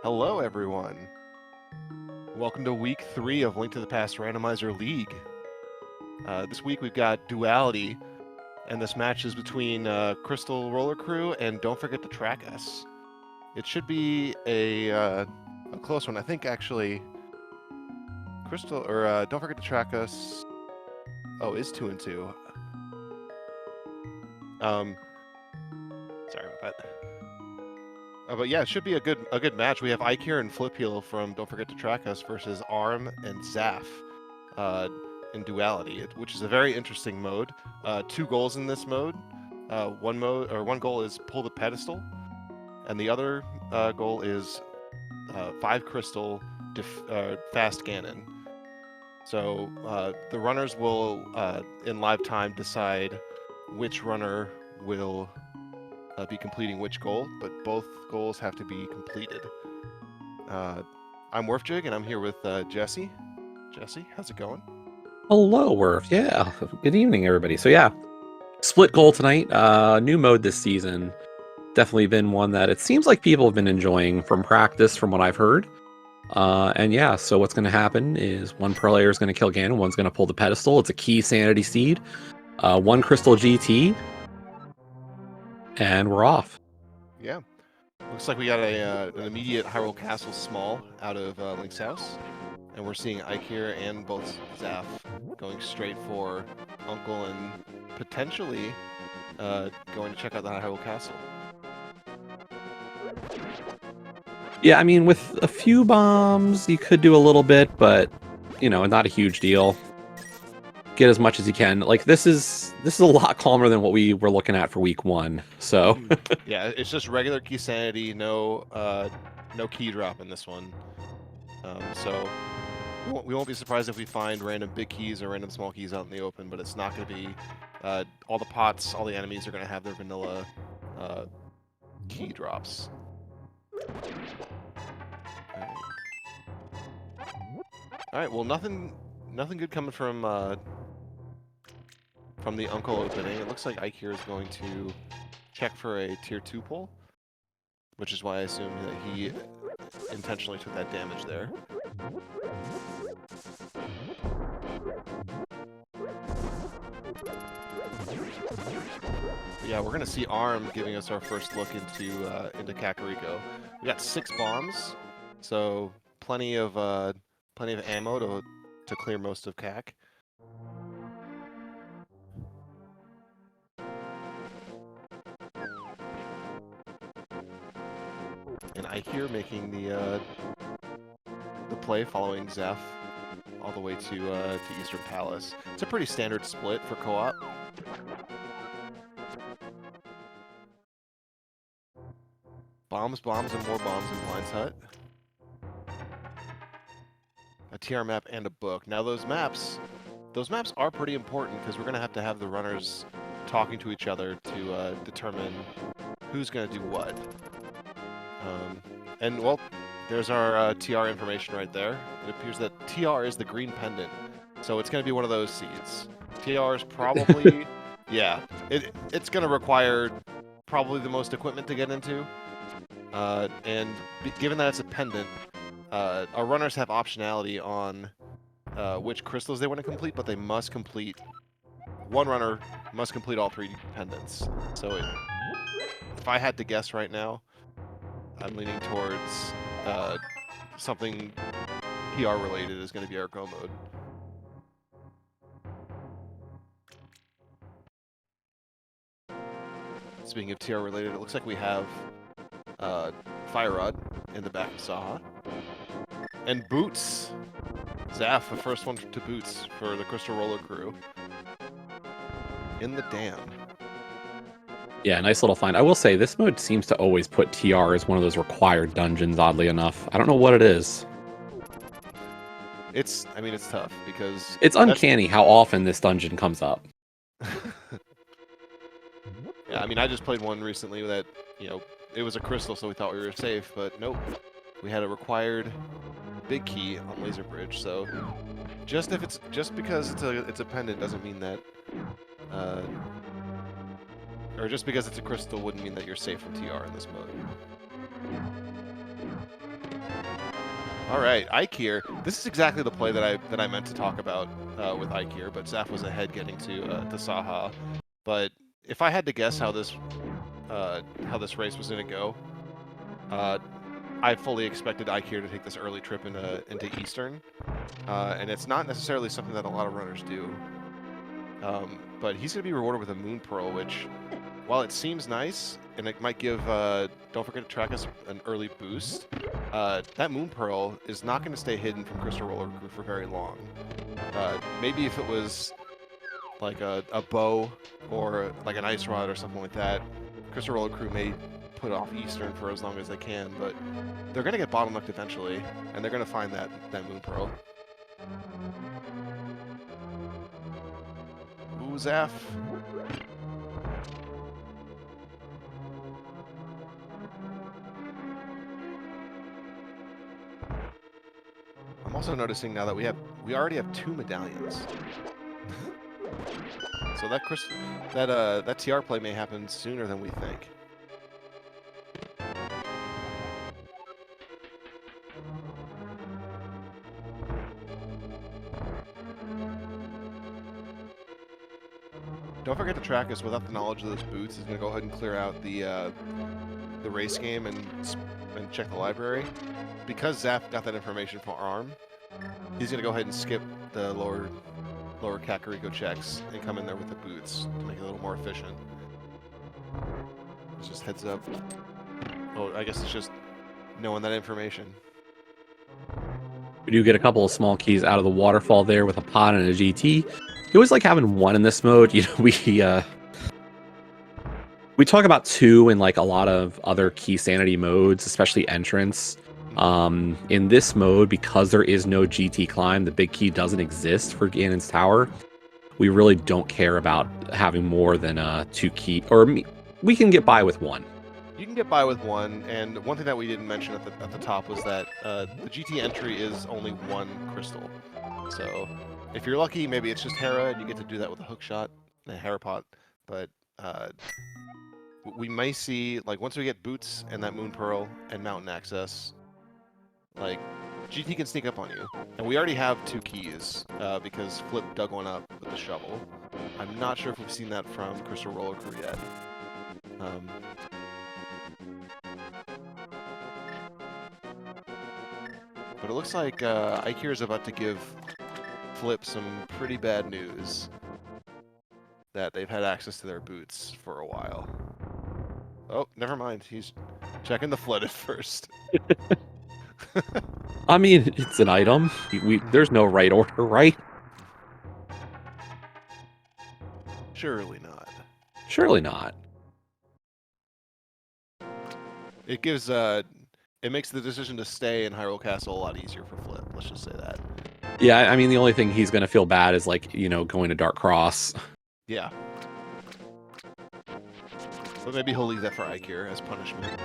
Hello, everyone. Welcome to week 3 of Link to the Past Randomizer League. This week we've got Duality, and this match is between Crystal Roller Crew and Don't Forget to Track Us. It should be a close one. I think actually Crystal or Don't Forget to Track Us. Oh, is 2-2. Sorry about that. But yeah, it should be a good match. We have Ikir and Flipheel from Don't Forget to Track Us versus Arm and Zaf in Duality, which is a very interesting mode. 2 goals in this mode. One goal is pull the pedestal, and the other goal is 5 crystal fast Ganon. So the runners will, in live time, decide which runner will be completing which goal, but both goals have to be completed. I'm Worfjig, and I'm here with Jesse. Jesse, how's it going? Hello, Worf. Yeah, good evening, everybody. So yeah, split goal tonight. New mode this season. Definitely been one that it seems like people have been enjoying from practice, from what I've heard. And yeah, so what's going to happen is one player is going to kill Ganon, one's going to pull the pedestal. It's a key sanity seed, 1 crystal GT, and we're off. Yeah. Looks like we got an immediate Hyrule Castle small out of Link's house. And we're seeing Ikir and both Zaf going straight for Uncle and potentially going to check out the Hyrule Castle. Yeah, I mean, with a few bombs, you could do a little bit, but, you know, not a huge deal. Get as much as you can. Like, this is a lot calmer than what we were looking at for week 1. So yeah, it's just regular key sanity, no key drop in this one. So we won't be surprised if we find random big keys or random small keys out in the open, but it's not going to be all the pots, all the enemies are going to have their vanilla key drops. All right, well, nothing good coming from the Uncle opening. It looks like Ikir is going to check for a tier 2 pull, which is why I assume that he intentionally took that damage there. But yeah, we're gonna see Arm giving us our first look into Kakariko. We got 6 bombs, so plenty of ammo to clear most of Kak. And Ikir making the play, following Zaf all the way to Eastern Palace. It's a pretty standard split for co-op. Bombs, and more bombs in Blind's Hut. A TR map and a book. Now those maps are pretty important because we're gonna have the runners talking to each other to determine who's gonna do what. And well, there's our TR information right there. It appears that TR is the green pendant, so it's gonna be one of those seeds. TR is probably, yeah, it's gonna require probably the most equipment to get into. And given that it's a pendant, our runners have optionality on which crystals they want to complete, but they must complete. One runner must complete all 3 pendants. So if I had to guess right now, I'm leaning towards something PR related is going to be our go mode. Speaking of TR related, it looks like we have Fire Rod in the back of Saha. And Boots. Zaf, the first one to Boots for the Crystal Roller Crew. In the dam. yeah, nice little find. I will say, this mode seems to always put TR as one of those required dungeons, oddly enough. I don't know what it is. I mean, it's tough because... It's uncanny how often this dungeon comes up. Yeah, I mean, I just played one recently that, you know, it was a crystal, so we thought we were safe, but nope. We had a required big key on Laser Bridge, so just because it's a pendant doesn't mean that or just because it's a crystal wouldn't mean that you're safe from TR in this mode. All right, Ike here. This is exactly the play that I meant to talk about with Ike here, but Zaf was ahead getting to Saha. But if I had to guess how this race was going to go, I fully expected Ike here to take this early trip into Eastern, and it's not necessarily something that a lot of runners do. But he's going to be rewarded with a Moon Pearl, which, while it seems nice, and it might give, don't forget to track us, an early boost, that Moon Pearl is not going to stay hidden from Crystal Roller Crew for very long. Maybe if it was like a bow or like an ice rod or something like that, Crystal Roller Crew may put off Eastern for as long as they can, but they're going to get bottlenecked eventually, and they're going to find that Moon Pearl. Ooh, Zaf. I'm also noticing now that we already have 2 medallions. So that TR play may happen sooner than we think. Don't forget to track us. Without the knowledge of those boots, he's going to go ahead and clear out the race game and check the library. Because Zap got that information from ARM, he's going to go ahead and skip the lower Kakariko checks and come in there with the boots to make it a little more efficient. It's just heads up. Oh, I guess it's just knowing that information. We do get a couple of small keys out of the waterfall there with a pod and a GT. You always like having one in this mode. You know, we talk about 2 in like a lot of other key sanity modes, especially entrance. In this mode, because there is no GT climb, the big key doesn't exist for Ganon's Tower. We really don't care about having more than 2 key, or we can get by with 1. You can get by with 1, and one thing that we didn't mention at the top was that the GT entry is only 1 crystal. So if you're lucky, maybe it's just Hera, and you get to do that with a hook shot and a Hera pot. But we may see, like, once we get boots and that Moon Pearl and Mountain Access, like, GT can sneak up on you. And we already have 2 keys, because Flip dug one up with the shovel. I'm not sure if we've seen that from Crystal Roller Crew yet. But it looks like Ike here is about to give Flip some pretty bad news that they've had access to their boots for a while. Oh, never mind. He's checking the flooded first. I mean, it's an item. There's no right order, right? Surely not. Surely not. It gives it makes the decision to stay in Hyrule Castle a lot easier for Flip. Let's just say that. Yeah, I mean, the only thing he's going to feel bad is, like, you know, going to Dark Cross. Yeah. But maybe he'll leave that for Ike here as punishment.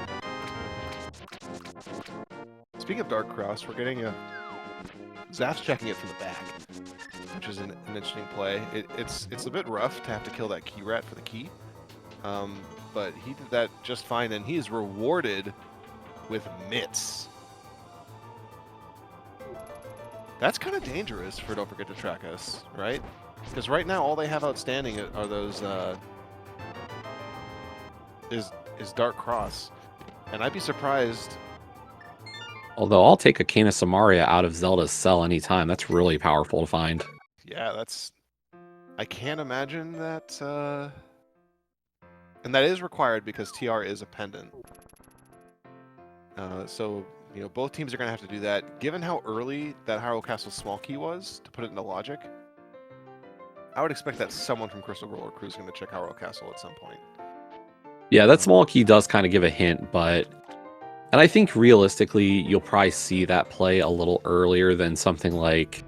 Speaking of Dark Cross, we're getting a... Zaf's checking it from the back, which is an interesting play. It's a bit rough to have to kill that key rat for the key, but he did that just fine, and he is rewarded with mitts. That's kind of dangerous for Don't Forget to Track Us, right? Because right now all they have outstanding are those is Dark Cross, and I'd be surprised. Although I'll take a Kana Samaria out of Zelda's cell anytime. That's really powerful to find. Yeah, that's... I can't imagine that... And that is required because TR is a pendant. So, you know, both teams are going to have to do that. Given how early that Hyrule Castle small key was, to put it into logic, I would expect that someone from Crystal Roller Crew is going to check Hyrule Castle at some point. Yeah, that small key does kind of give a hint, but... And I think realistically, you'll probably see that play a little earlier than something like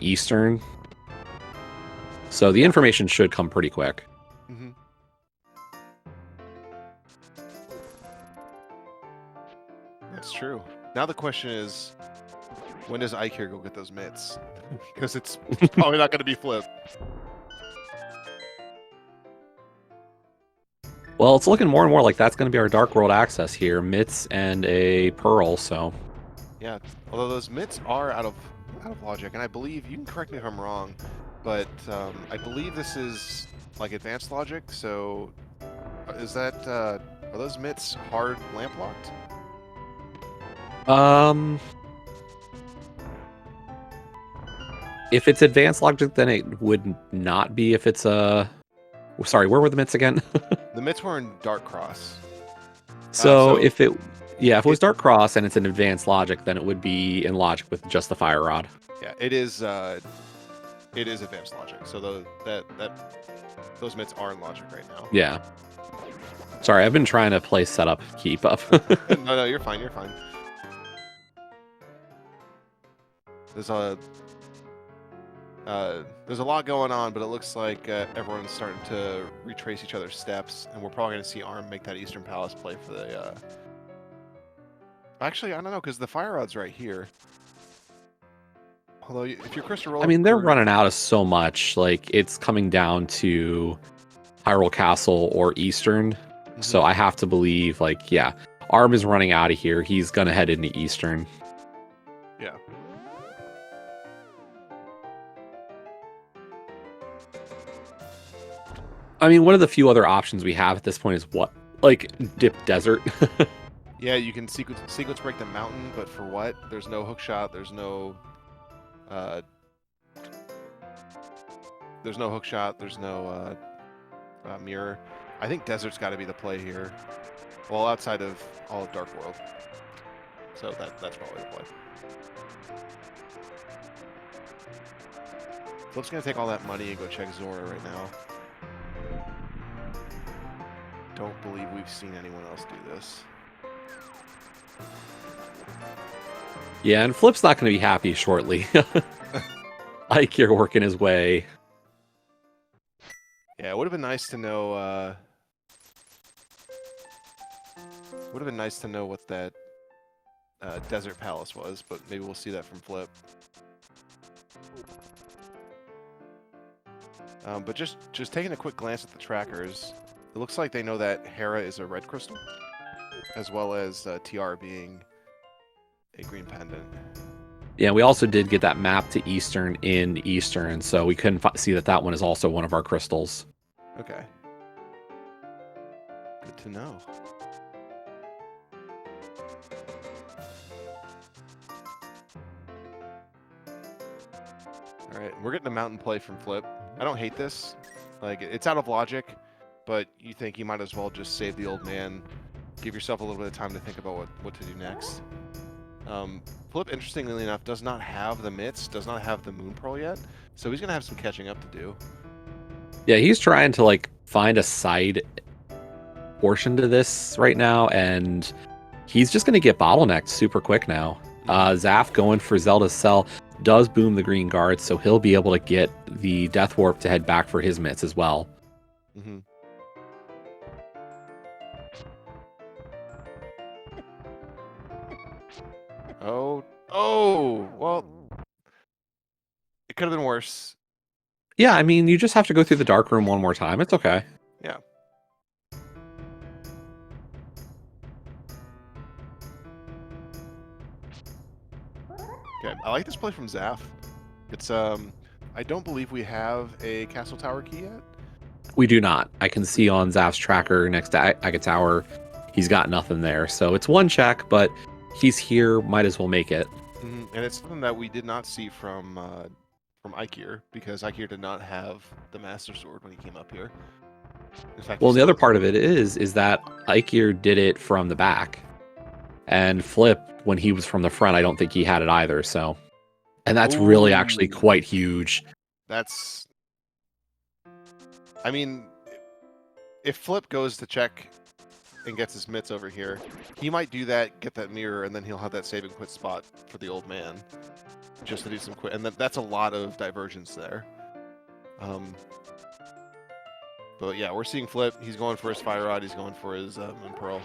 Eastern. So the information should come pretty quick. Mm-hmm. That's true. Now the question is, when does Ike here go get those mitts? Because it's probably not going to be Flip. Well, it's looking more and more like that's going to be our Dark World access here. Mitts and a Pearl, so... Yeah, although those mitts are out of logic, and I believe, you can correct me if I'm wrong, but I believe this is like advanced logic. So is that are those mitts hard lamp locked? If it's advanced logic, then it would not be. If it's a sorry, where were the mitts again? The mitts were in Dark Cross. So if it was Dark Cross and it's an advanced logic, then it would be in logic with just the fire rod. Yeah, it is advanced logic. So those mitts are in logic right now. Yeah. Sorry, I've been trying to play setup, keep up. No, you're fine. You're fine. There's a lot going on, but it looks like everyone's starting to retrace each other's steps, and we're probably going to see Arm make that Eastern Palace play for the. Actually, I don't know, because the fire rod's right here. Although, if you're Crystal Roller, I mean, they're running out of so much. Like, it's coming down to Hyrule Castle or Eastern. Mm-hmm. So I have to believe, like, yeah, Arm is running out of here. He's going to head into Eastern. Yeah. I mean, one of the few other options we have at this point is what? Like, dip desert. Yeah, you can sequence break the mountain, but for what? There's no hook shot. There's no hook shot. There's no mirror. I think desert's got to be the play here. Well, outside of all of Dark World. So that's probably the play. Flip's gonna take all that money and go check Zora right now. Don't believe we've seen anyone else do this. Yeah, and Flip's not going to be happy shortly. Ike here working his way. Yeah, it would have been nice to know. Would have been nice to know what that desert palace was, but maybe we'll see that from Flip. But just taking a quick glance at the trackers, it looks like they know that Hera is a red crystal, as well as TR being a green pendant. Yeah, we also did get that map to Eastern in Eastern, so we couldn't see that one is also one of our crystals. Okay. Good to know. All right, we're getting a mountain play from Flip. I don't hate this. Like, it's out of logic, but you think you might as well just save the old man, give yourself a little bit of time to think about what to do next. Flip, interestingly enough, does not have the mitts, does not have the Moon Pearl yet, so he's going to have some catching up to do. Yeah, he's trying to, like, find a side portion to this right now, and he's just going to get bottlenecked super quick now. Zaf going for Zelda's Cell does boom the green guard, so he'll be able to get the Death Warp to head back for his mitts as well. Mm-hmm. Oh, well, it could have been worse. Yeah, I mean, you just have to go through the dark room one more time. It's okay. Yeah. Okay, I like this play from Zaf. It's, I don't believe we have a Castle Tower key yet. We do not. I can see on Zaf's tracker next to Aga Tower, he's got nothing there. So it's one check, but he's here, might as well make it. Mm-hmm. And it's something that we did not see from Ikir, because Ikir did not have the Master Sword when he came up here. In fact, well, the other part of it is that Ikir did it from the back, and Flip, when he was from the front, I don't think he had it either. So, and that's really actually quite huge. That's, I mean, if Flip goes to check and gets his mitts over here, he might do that, get that mirror, and then he'll have that save and quit spot for the old man, just to do some quit. And that's a lot of divergence there. But yeah, we're seeing Flip. He's going for his Fire Rod. He's going for his Moon Pearl.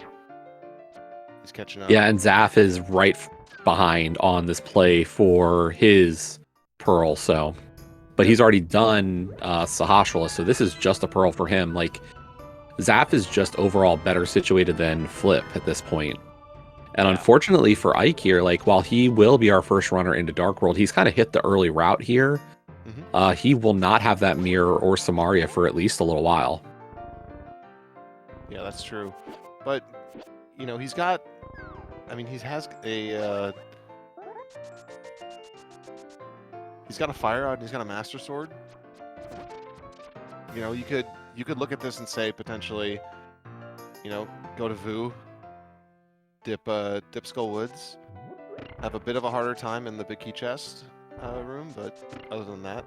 He's catching up. Yeah, and Zaf is right behind on this play for his Pearl. So, but he's already done Sahasrahla, so this is just a Pearl for him. Like, Zaf is just overall better situated than Flip at this point. And unfortunately for Ike here, like while he will be our first runner into Dark World, he's kind of hit the early route here. He will not have that mirror or Samaria for at least a little while. Yeah, that's true. But you know, he's got. I mean, he has a. He's got a fire rod and he's got a master sword. You know, you could look at this and say potentially, you know, go to Vu, dip Skull Woods, have a bit of a harder time in the big key chest room, but other than that,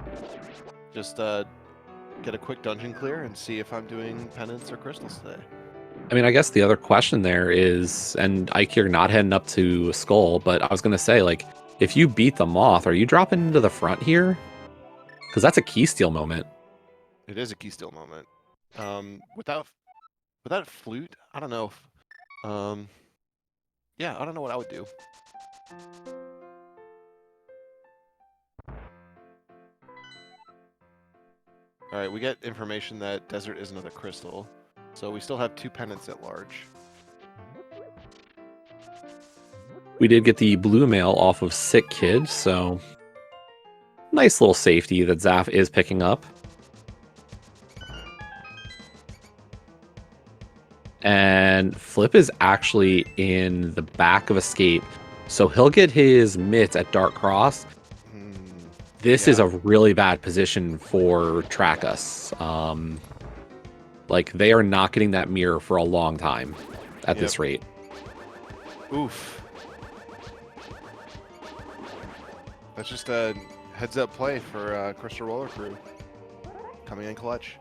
just get a quick dungeon clear and see if I'm doing penance or crystals today. I mean, I guess the other question there is, and Ike, you're not heading up to Skull, but I was going to say, like, if you beat the Moth, are you dropping into the front here? Because that's a key steal moment. It is a key steal moment. Without flute, I don't know. Yeah, I don't know what I would do. All right, we get information that Desert is another crystal, so we still have 2 penance at large. We did get the blue mail off of Sick Kid, so nice little safety that Zaf is picking up. And Flip is actually in the back of Escape, so he'll get his mitts at Dark Cross. This is a really bad position for Track Us. Like, they are not getting that mirror for a long time at this rate. Oof. That's just a heads-up play for Crystal Roller Crew. Coming in clutch.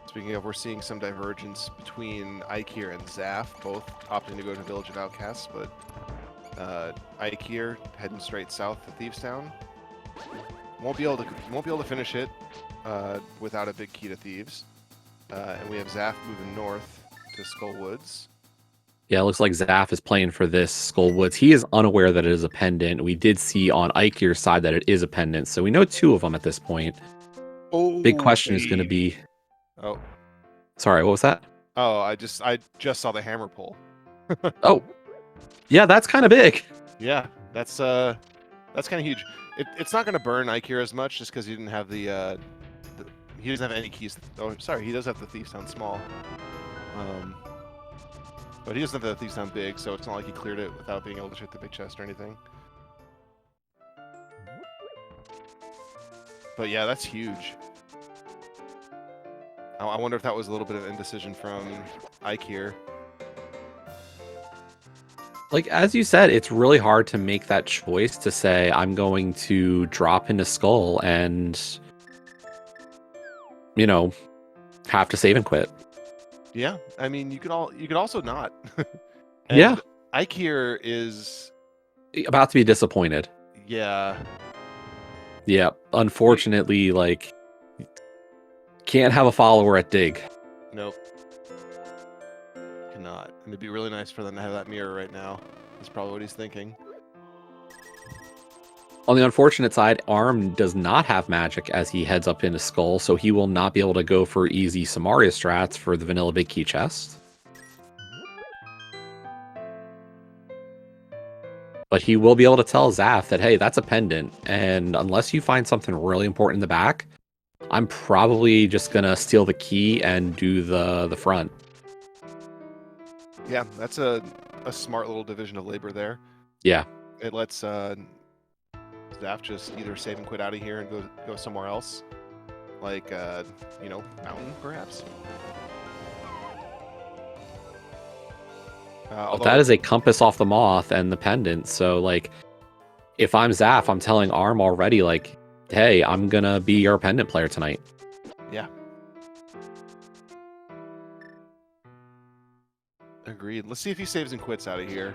Speaking of, we're seeing some divergence between Ike here and Zaf, both opting to go to Village of Outcasts, but Ike here heading straight south to Thieves Town. Won't be able to finish it without a big key to Thieves. And we have Zaf moving north to Skull Woods. Yeah, it looks like Zaf is playing for this Skull Woods. He is unaware that it is a pendant. We did see on Ike here's side that it is a pendant, so we know 2 of them at this point. Oh, big question is going to be. Oh, sorry, what was that? Oh, I just saw the hammer pull. Oh, yeah, that's kind of big. Yeah, that's kind of huge. It's not going to burn Ike here as much just because he didn't have he doesn't have any keys. Oh, sorry, he does have the Thief Sound small. But he doesn't have the Thief Sound big, so it's not like he cleared it without being able to hit the big chest or anything. But yeah, that's huge. I wonder if that was a little bit of indecision from Ike here. Like, as you said, it's really hard to make that choice to say, I'm going to drop into Skull and, you know, have to save and quit. Yeah, I mean, you could also not. Yeah. Ike here is about to be disappointed. Yeah. Yeah, unfortunately, like, can't have a follower at Dig. Nope. Cannot. And it'd be really nice for them to have that mirror right now. That's probably what he's thinking. On the unfortunate side, Arm does not have magic as he heads up into Skull, so he will not be able to go for easy Samaria strats for the vanilla big key chest. But he will be able to tell Zaf that, hey, that's a pendant, and unless you find something really important in the back, I'm probably just going to steal the key and do the front. Yeah, that's a smart little division of labor there. Yeah. It lets Zaf just either save and quit out of here and go somewhere else. Like, you know, Mountain, perhaps. But that is a compass off the Moth and the pendant, so, like, if I'm Zaf, I'm telling Arm already, like, hey, I'm gonna be your pendant player tonight. Yeah. Agreed. Let's see if he saves and quits out of here.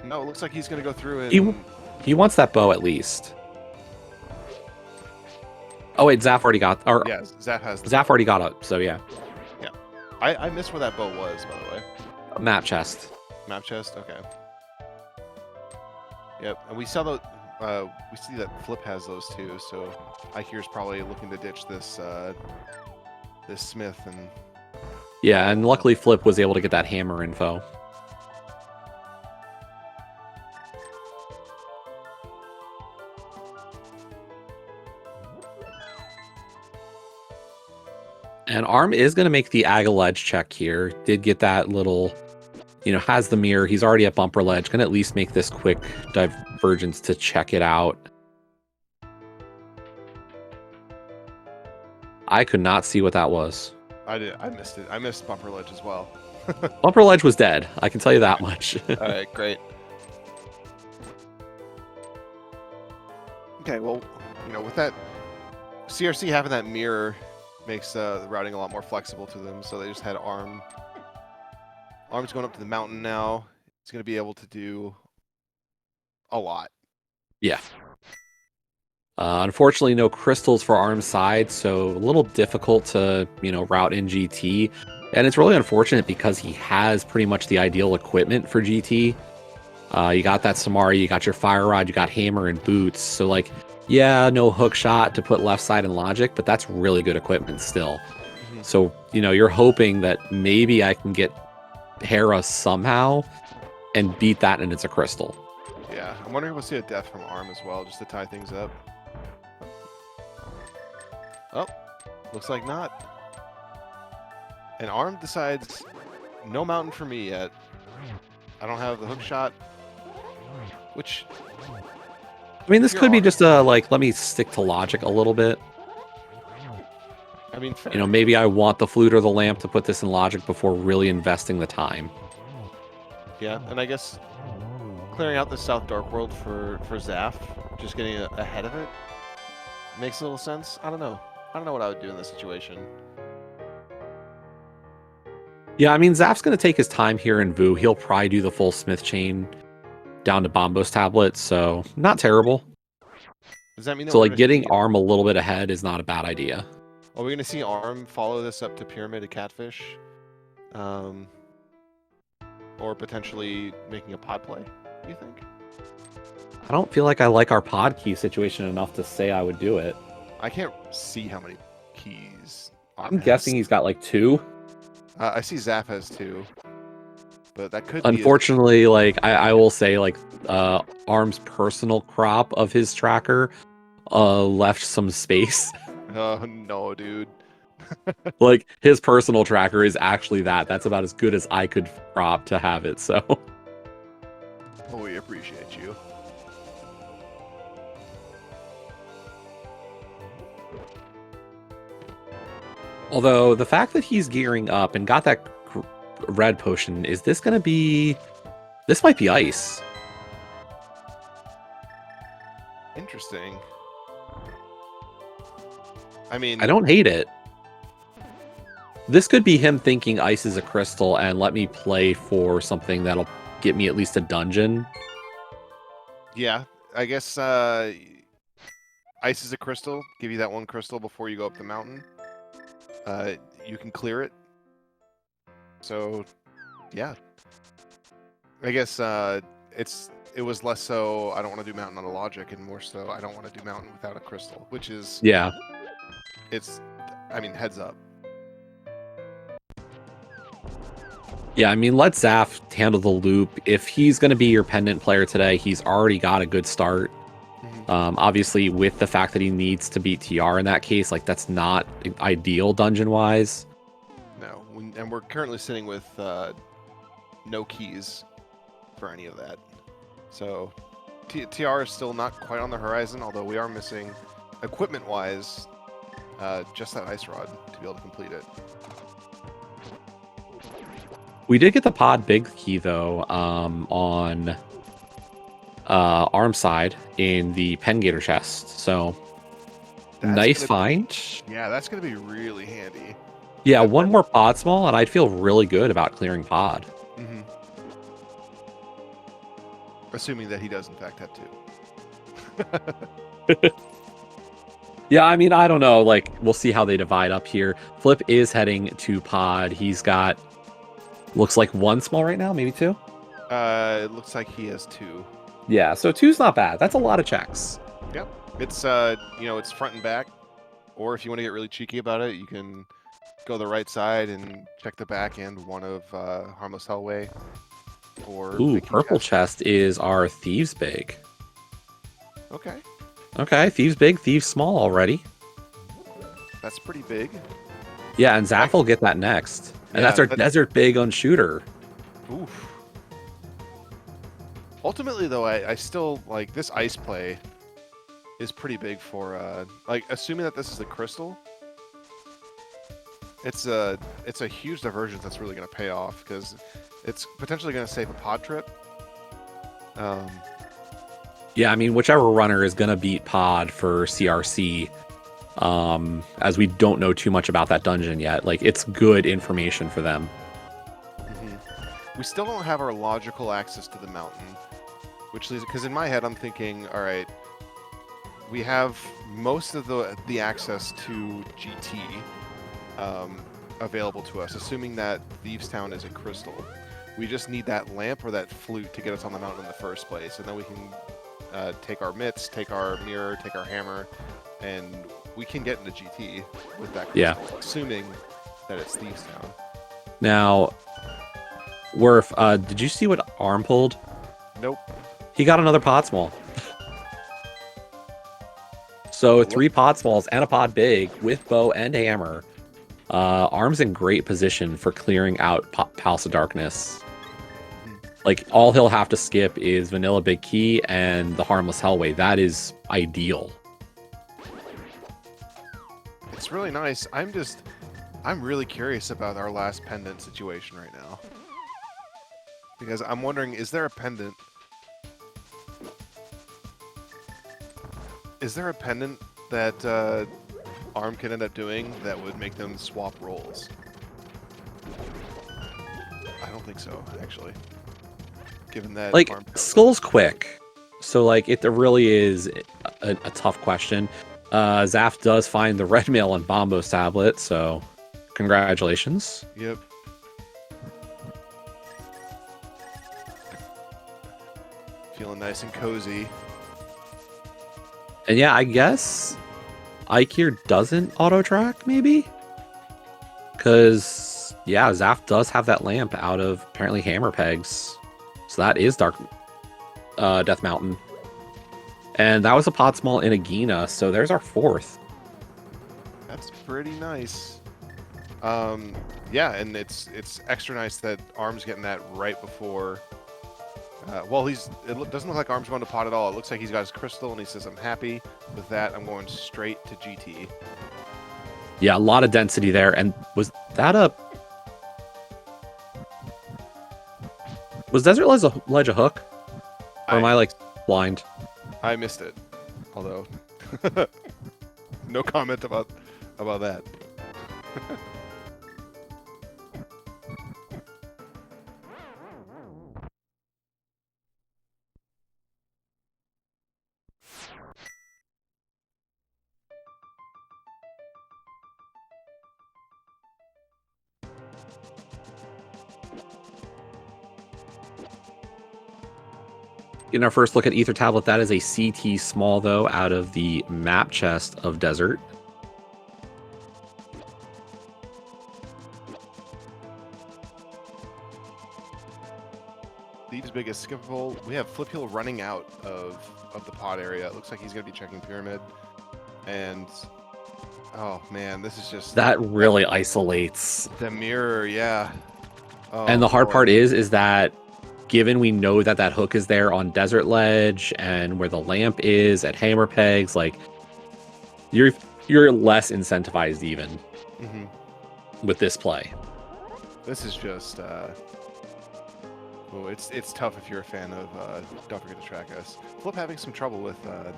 No, it looks like he's gonna go through it. He wants that bow at least. Oh wait, Zaf already got. Or yeah, Zaf has. Zaf already got it. So yeah. Yeah, I missed where that bow was, by the way. Map chest. Map chest. Okay. Yep, and we saw the. We see that Flip has those too, so Ike's probably looking to ditch this this smith and. Yeah, and luckily Flip was able to get that hammer info. And Arm is going to make the Aga Ledge check here. Did get that little, has the mirror. He's already at Bumper Ledge. Can at least make this quick divergence to check it out. I could not see what that was. I missed it. I missed Bumper Ledge as well. Bumper Ledge was dead. I can tell you that much. All right, great. Okay, well, with that CRC having that mirror makes the routing a lot more flexible to them. So they just had Arm. Arm's going up to the mountain now. It's going to be able to do a lot. Yeah. Unfortunately, no crystals for Arm's side, so a little difficult to, route in GT. And it's really unfortunate because he has pretty much the ideal equipment for GT. You got that Samari, you got your Fire Rod, you got Hammer and Boots. So, yeah, no hook shot to put left side in Logic, but that's really good equipment still. Mm-hmm. So, you're hoping that maybe I can get Hera somehow and beat that and it's a crystal. Yeah, I'm wondering if we'll see a death from Arm as well, just to tie things up. Oh, looks like not. And Arm decides, no mountain for me yet. I don't have the hook shot, which... I mean, this could be just let me stick to Logic a little bit. I mean, maybe I want the flute or the lamp to put this in Logic before really investing the time. Yeah, and I guess clearing out the South Dark World for Zaf, just getting ahead of it, makes a little sense. I don't know. I don't know what I would do in this situation. Yeah, I mean, Zaf's going to take his time here in Vu. He'll probably do the full Smith chain down to Bombos Tablet, so not terrible. Does that mean that so getting Arm a little bit ahead is not a bad idea? Are we going to see Arm follow this up to Pyramid to Catfish? Or potentially making a pod play, you think? I don't feel like I like our pod key situation enough to say I would do it. I can't see how many keys I'm guessing he's got 2. I see Zaf has 2. But that could unfortunately, I will say, Arm's personal crop of his tracker left some space. Oh, no, dude. His personal tracker is actually that. That's about as good as I could crop to have it, so. Oh, we appreciate you. Although, the fact that he's gearing up and got that red potion, is this going to be... This might be ice. Interesting. I mean... I don't hate it. This could be him thinking ice is a crystal and let me play for something that'll get me at least a dungeon. Yeah, I guess ice is a crystal. Give you that 1 crystal before you go up the mountain. You can clear it. So, yeah. I guess it was less so I don't want to do mountain on a Logic and more so I don't want to do mountain without a crystal, which is... Yeah. Heads up. Yeah, I mean, let Zaf handle the loop. If he's going to be your pendant player today, he's already got a good start. Mm-hmm. Obviously, with the fact that he needs to beat TR in that case, that's not ideal dungeon-wise. No, and we're currently sitting with no keys for any of that. So, TR is still not quite on the horizon, although we are missing, equipment-wise, just that Ice Rod to be able to complete it. We did get the pod big key, though, on Arm side in the Pengator chest. So, nice find. Yeah, that's going to be really handy. Yeah, one more pod small, and I'd feel really good about clearing pod. Mm-hmm. Assuming that he does, in fact, have 2. Yeah, I mean, I don't know. We'll see how they divide up here. Flip is heading to pod. He's got... Looks like 1 small right now, maybe 2? It looks like he has 2. Yeah, so 2's not bad. That's a lot of checks. Yep. It's, it's front and back. Or if you want to get really cheeky about it, you can go the right side and check the back end one of Harmless Hellway or Ooh, Viking purple Chest. chest is our Thieves Big. Okay, Okay, Thieves Big, Thieves Small already. that's pretty big. Yeah, and Zaf will get that next. And that's Yeah, our Desert Big on Shooter. oof. Ultimately, though, I still like this ice play is pretty big for like assuming that this is a crystal. It's a huge divergence that's really going to pay off because it's potentially going to save a pod trip. Yeah, I mean, whichever runner is going to beat Pod for CRC, as we don't know too much about that dungeon yet. Like, it's good information for them. We still don't have our logical access to the mountain, which leads because in my head I'm thinking, all right, we have most of the access to GT available to us, assuming that Thieves Town is a crystal. We just need that lamp or that flute to get us on the mountain in the first place, and then we can take our mitts, take our mirror, take our hammer, and we can get into GT with that crystal, Yeah. assuming that it's Thieves Town. Now, Worf, did you see what Arm pulled? Nope. He got another Pod Small. So 3 Pod Smalls and a Pod Big with bow and hammer. Arm's in great position for clearing out Palace of Darkness. Like, all he'll have to skip is Vanilla Big Key and the Harmless Hellway. That is ideal. It's really nice. I'm really curious about our last pendant situation right now. Because I'm wondering, is there a pendant? Is there a pendant that Arm can end up doing that would make them swap roles? I don't think so, actually. Given that Like, Arm Skull's quick. So, like, it really is a tough question. Zaf does find the red mail on Bombo's tablet, so congratulations. Yep. Feeling nice and cozy. And yeah, I guess Ike here doesn't auto-track, maybe? Because, yeah, Zaf does have that lamp out of, apparently, hammer pegs. So that is Death Mountain. And that was a Pod Small in Agina, so there's our 4th. That's pretty nice. Yeah, and it's extra nice that Arm's getting that right before. Well, it doesn't look like Arm's going to pot at all. It looks like he's got his crystal, and he says, "I'm happy with that. I'm going straight to GT." Yeah, a lot of density there. And was Desert Ledge a hook? Or am I, like, blind? I missed it. Although, no comment about that. In our first look at Ether Tablet, that is a CT small, though, out of the map chest of Desert. Thieves' biggest skippable. We have Flip Heel running out of the pod area. It looks like he's going to be checking Pyramid. And, oh, man, this is just... That really isolates. The mirror, yeah. Oh, And the hard boy. part is that given we know that hook is there on Desert Ledge and where the lamp is at Hammer Pegs, like, you're less incentivized even with this play. This is just... Oh, it's tough if you're a fan of Don't Forget to Track Us. Flip having some trouble with the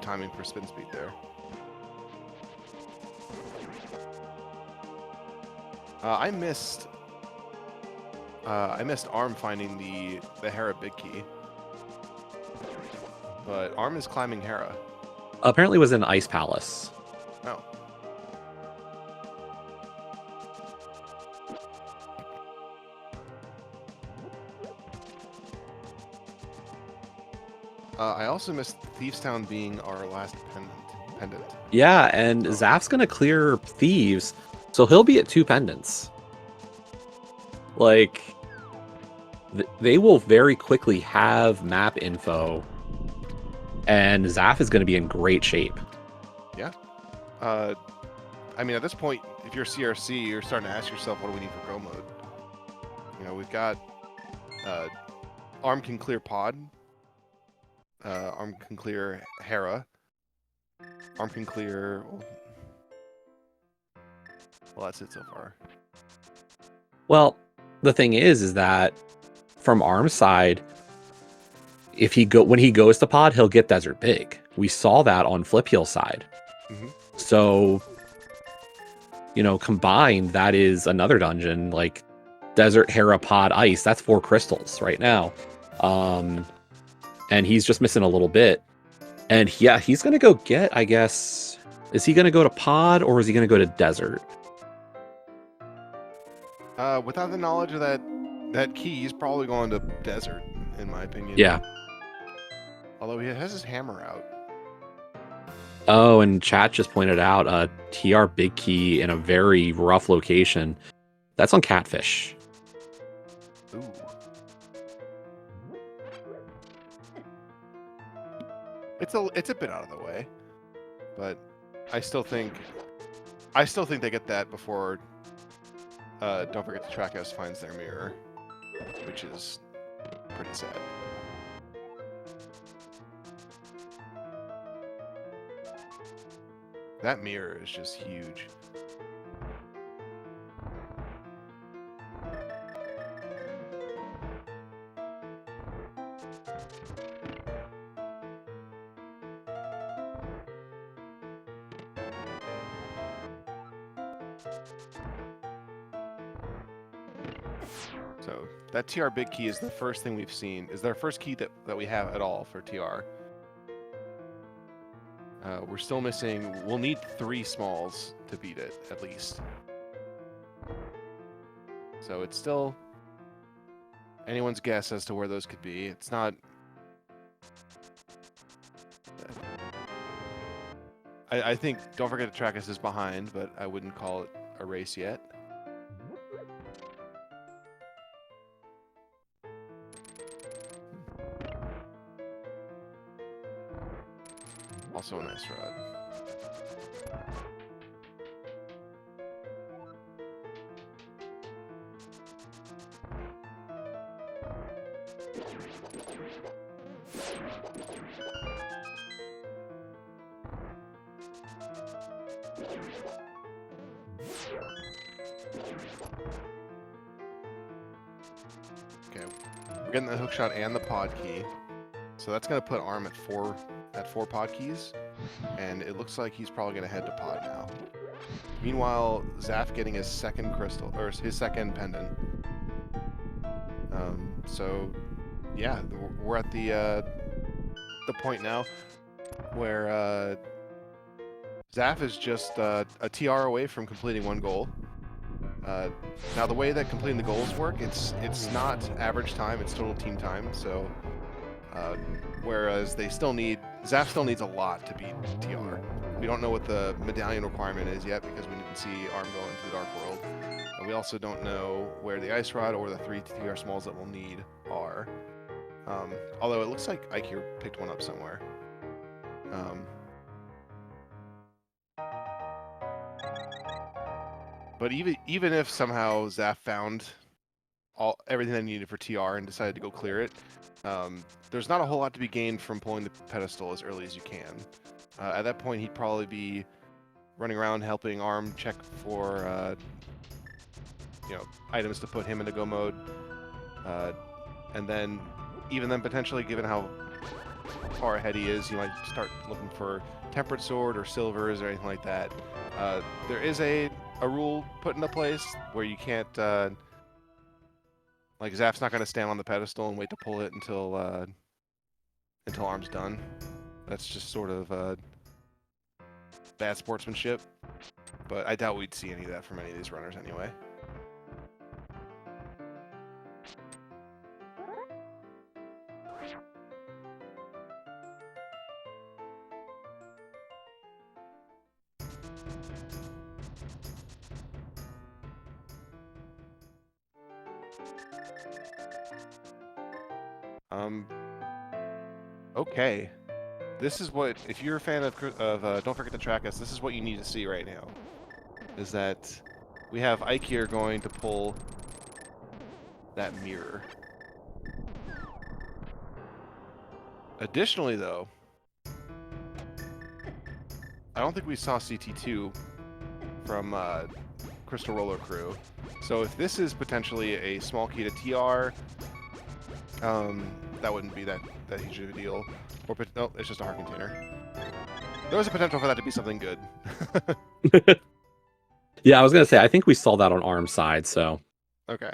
timing for spin speed there. I missed Arm finding the Hera big key, but Arm is climbing Hera. Apparently, it was in Ice Palace. Oh. I also missed Thieves Town being our last pendant. Yeah, and Zaf's gonna clear Thieves. So he'll be at 2 pendants. Like, they will very quickly have map info, and Zaf is going to be in great shape. Yeah. I mean, at this point, if you're CRC, you're starting to ask yourself, what do we need for go mode? You know, we've got Arm can clear Pod. Arm can clear Hera. Arm can clear... Well, that's it so far. Well, the thing is that from Arm's side, when he goes to Pod, he'll get Desert Big. We saw that on Flip Heel's side. Mm-hmm. So, combined, that is another dungeon, like Desert, Hera, Pod, Ice. That's 4 crystals right now. And he's just missing a little bit. And yeah, he's going to go get, I guess... Is he going to go to Pod, or is he going to go to Desert? Without the knowledge of that key, he's probably going to Desert, in my opinion. Yeah. Although he has his hammer out. Oh, and chat just pointed out TR Big Key in a very rough location. That's on Catfish. Ooh. It's a bit out of the way, but I still think they get that before Don't Forget to Track Us finds their mirror, which is pretty sad. That mirror is just huge. So that TR Big Key is the first thing we've seen. Is our first key that we have at all for TR. We're still missing... We'll need 3 smalls to beat it, at least. So it's still anyone's guess as to where those could be. It's not... I think Don't Forget to Track Us is behind, but I wouldn't call it a race yet. Also a nice rod. Okay, we're getting the hook shot and the pod key. So that's going to put Arm at 4 pod keys, and it looks like he's probably going to head to pod now. Meanwhile, Zaf getting his second crystal, or his second pendant. So yeah, we're at the point now where Zaf is just a TR away from completing 1 goal. Now the way that completing the goals work, it's not average time, it's total team time. So whereas Zaf still needs a lot to beat TR. We don't know what the medallion requirement is yet because we didn't see Arm go into the Dark World. And we also don't know where the Ice Rod or the 3 TR smalls that we'll need are. Although it looks like Ike here picked one up somewhere. But even if somehow Zaf found everything they needed for TR and decided to go clear it, there's not a whole lot to be gained from pulling the pedestal as early as you can. At that point, he'd probably be running around helping Arm check for items to put him into go mode, and then even then potentially, given how far ahead he is, you might start looking for Tempered Sword or Silvers or anything like that. There is a rule put into place where you can't, like Zaf's not going to stand on the pedestal and wait to pull it until Arm's done. That's just sort of bad sportsmanship, but I doubt we'd see any of that from any of these runners anyway. Okay. This is what, if you're a fan of Don't Forget to Track Us, this is what you need to see right now. Is that we have Ike here going to pull that mirror. Additionally, though, I don't think we saw CT2 from Crystal Roller Crew. So if this is potentially a small key to TR, that wouldn't be that huge of a deal. Or no, it's just a hard container. There was a potential for that to be something good. Yeah, I was gonna say I think we saw that on Arm's side. So Okay.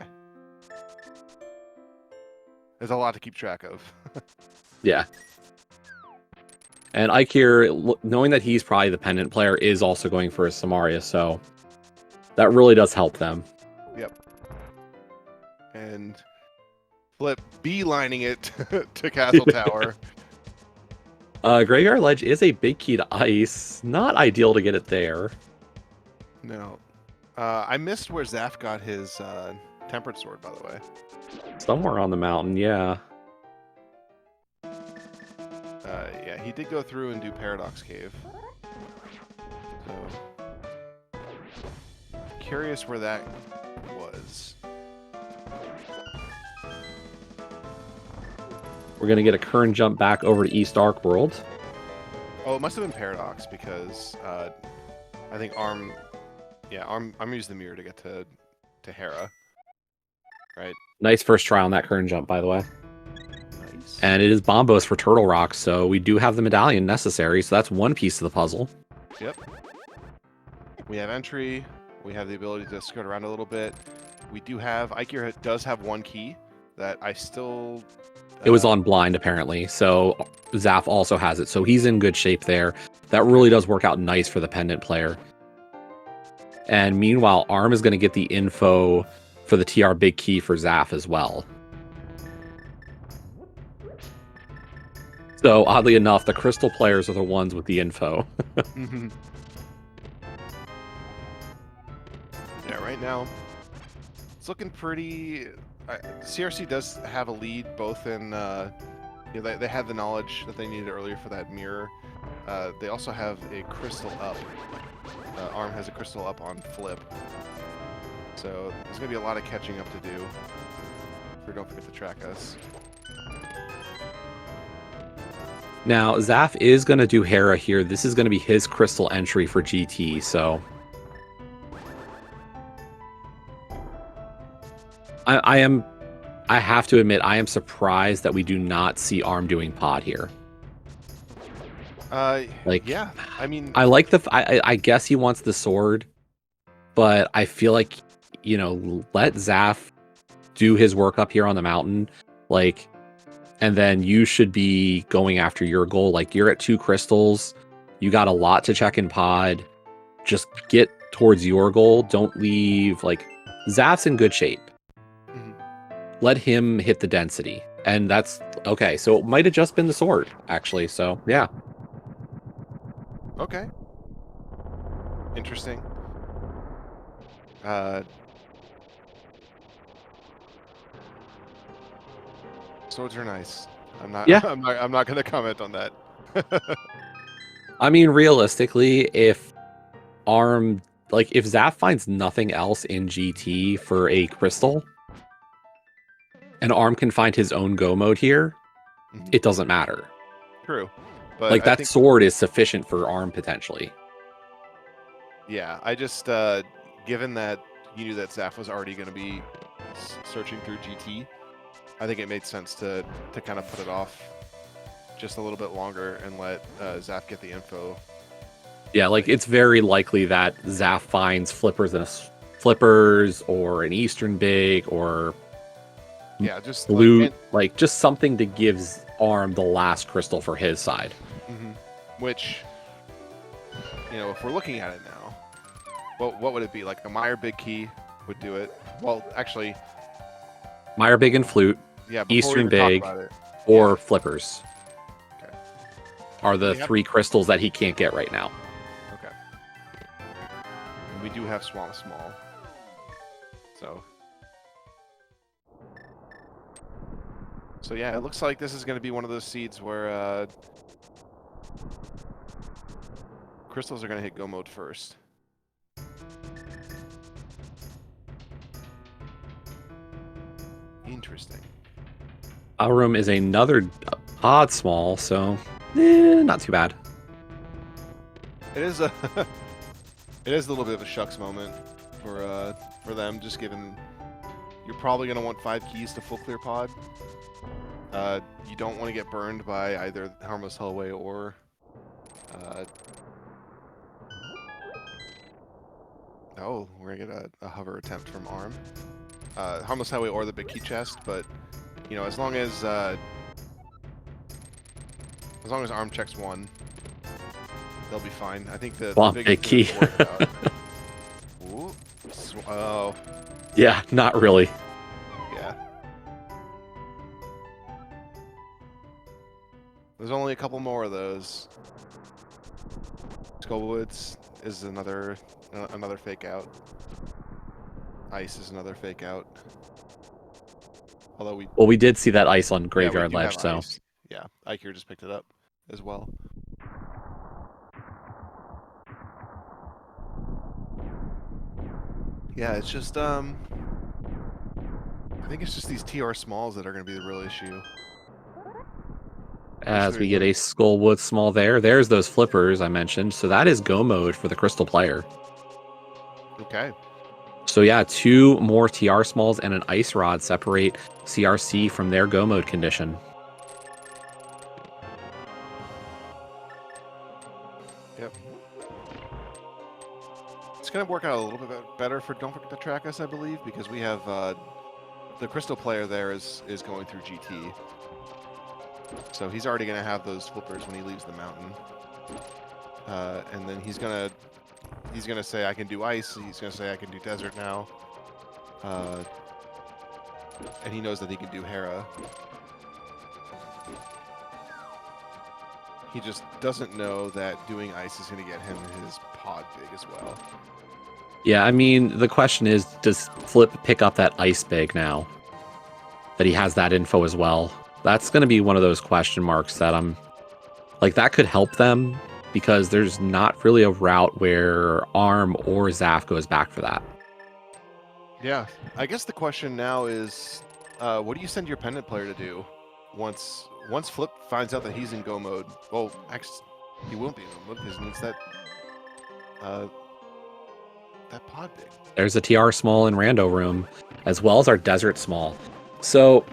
There's a lot to keep track of. yeah. And Ike here, knowing that he's probably the pendant player, is also going for a Samaria, so that really does help them. Yep. And Flip beelining it to Castle Tower. Graveyard Ledge is a big key to ice. Not ideal to get it there. No. I missed where Zaf got his Tempered Sword, by the way. Somewhere on the mountain, yeah. Yeah, he did go through and do Paradox Cave. So, curious where that was. We're going to get a current jump back over to East Arc World. Oh, it must have been Paradox because I think Arm used the mirror to get to Hera. Right? Nice first try on that current jump, by the way. Nice. And it is Bombos for Turtle Rock, so we do have the medallion necessary, so that's one piece of the puzzle. Yep. We have entry. We have the ability to skirt around a little bit. We do have... Ikir does have one key that I still... It was on blind, apparently, so Zaf also has it, so he's in good shape there. That really does work out nice for the pendant player. And meanwhile, Arm is going to get the info for the TR big key for Zaf as well. So, oddly enough, the crystal players are the ones with the info. Yeah, right now, it's looking pretty... CRC does have a lead, both in... they had the knowledge that they needed earlier for that mirror. They also have a crystal up. Arm has a crystal up on Flip. So there's going to be a lot of catching up to do. For Don't Forget to Track Us. Now, Zaf is going to do Hera here. This is going to be his crystal entry for GT, so... I have to admit, I am surprised that we do not see Arm doing pod here. Yeah, I mean... I like I guess he wants the sword, but I feel like, let Zaf do his work up here on the mountain, and then you should be going after your goal. Like, you're at 2 crystals, you got a lot to check in pod, just get towards your goal, don't leave, Zaf's in good shape. Let him hit the density. And that's okay. So it might have just been the sword, actually. So, yeah. Okay. Interesting. Swords are nice. I'm not. Yeah. I'm not going to comment on that. I mean, realistically, if Arm, if Zaf finds nothing else in GT for a crystal, and Arm can find his own go mode here, it doesn't matter. True. But that sword is sufficient for Arm, potentially. Yeah, I just, given that you knew that Zaf was already going to be searching through GT, I think it made sense to kind of put it off just a little bit longer and let Zaf get the info. Yeah, it's very likely that Zaf finds flippers or an Eastern big or just loot, just something to give Arm the last crystal for his side. Which, if we're looking at it now, what would it be? Like a Meyer big key would do it. Well, actually, Meyer big and flute, yeah, Eastern big, or flippers. Okay. Are the 3 crystals that he can't get right now. Okay. And we do have Swamp Small. So. So yeah, it looks like this is going to be one of those seeds where crystals are going to hit go mode first. Interesting. Our room is another odd small, so not too bad. It is a it is a little bit of a shucks moment for them, just given you're probably going to want 5 keys to full clear pod. You don't want to get burned by either Harmless Hellway or oh, we're gonna get a hover attempt from Arm. Harmless Highway or the big key chest, but you know, as long as Arm checks 1, they'll be fine. I think the big key. Ooh, oh. Yeah, not really. Yeah. There's only a couple more of those. Skullwoods is another fake out. Ice is another fake out. Although we did see that ice on Graveyard Ledge, so ice. Yeah, Ikir just picked it up as well. Yeah, it's just I think it's just these TR smalls that are going to be the real issue. As we get a Skullwood small there's those flippers I mentioned. So that is go mode for the Crystal player. Okay. So yeah, 2 more TR smalls and an Ice Rod separate CRC from their go mode condition. Yep. It's going to work out a little bit better for Don't Forget to Track Us, I believe, because we have the Crystal player there is going through GT. So he's already going to have those flippers when he leaves the mountain. And then he's gonna say I can do ice. He's gonna say I can do desert now. And he knows that he can do Hera. He just doesn't know that doing ice is gonna get him his pod big as well. Yeah, I mean, the question is, does Flip pick up that ice big now? That he has that info as well? That's going to be one of those question marks that I'm... Like, that could help them, because there's not really a route where Arm or Zaf goes back for that. Yeah, I guess the question now is, what do you send your Pendant player to do once Flip finds out that he's in go mode? Well, actually, he won't be in go mode because he needs that pod big. There's a TR small in Rando room, as well as our desert small. So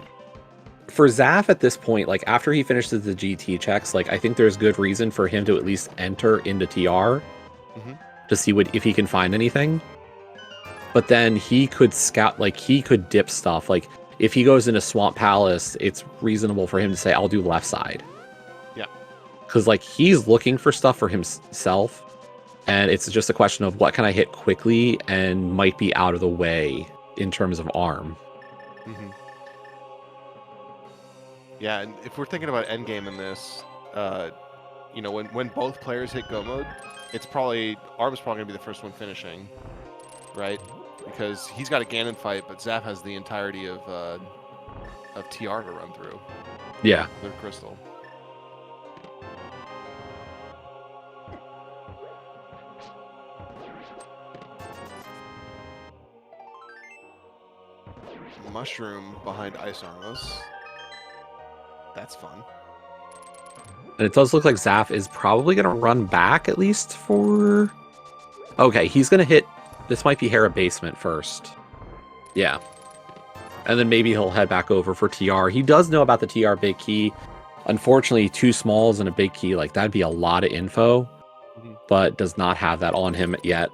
for Zaf at this point, like after he finishes the GT checks, like I think there's good reason for him to at least enter into TR to see if he can find anything. But then he could scout, like he could dip stuff. Like if he goes into Swamp Palace, it's reasonable for him to say, I'll do left side. Yeah. Because like he's looking for stuff for himself. And it's just a question of what can I hit quickly and might be out of the way in terms of Arm. Yeah, and if we're thinking about endgame in this, you know, when both players hit go mode, Arm's probably going to be the first one finishing, right? Because he's got a Ganon fight, but Zaf has the entirety of TR to run through. Yeah. Their crystal. Mushroom behind Ice Armos. That's fun. And it does look like Zaf is probably going to run back at least for... Okay, he's going to hit... This might be Hera Basement first. Yeah. And then maybe he'll head back over for TR. He does know about the TR big key. Unfortunately, 2 smalls and a big key, like that'd be a lot of info. But does not have that on him yet.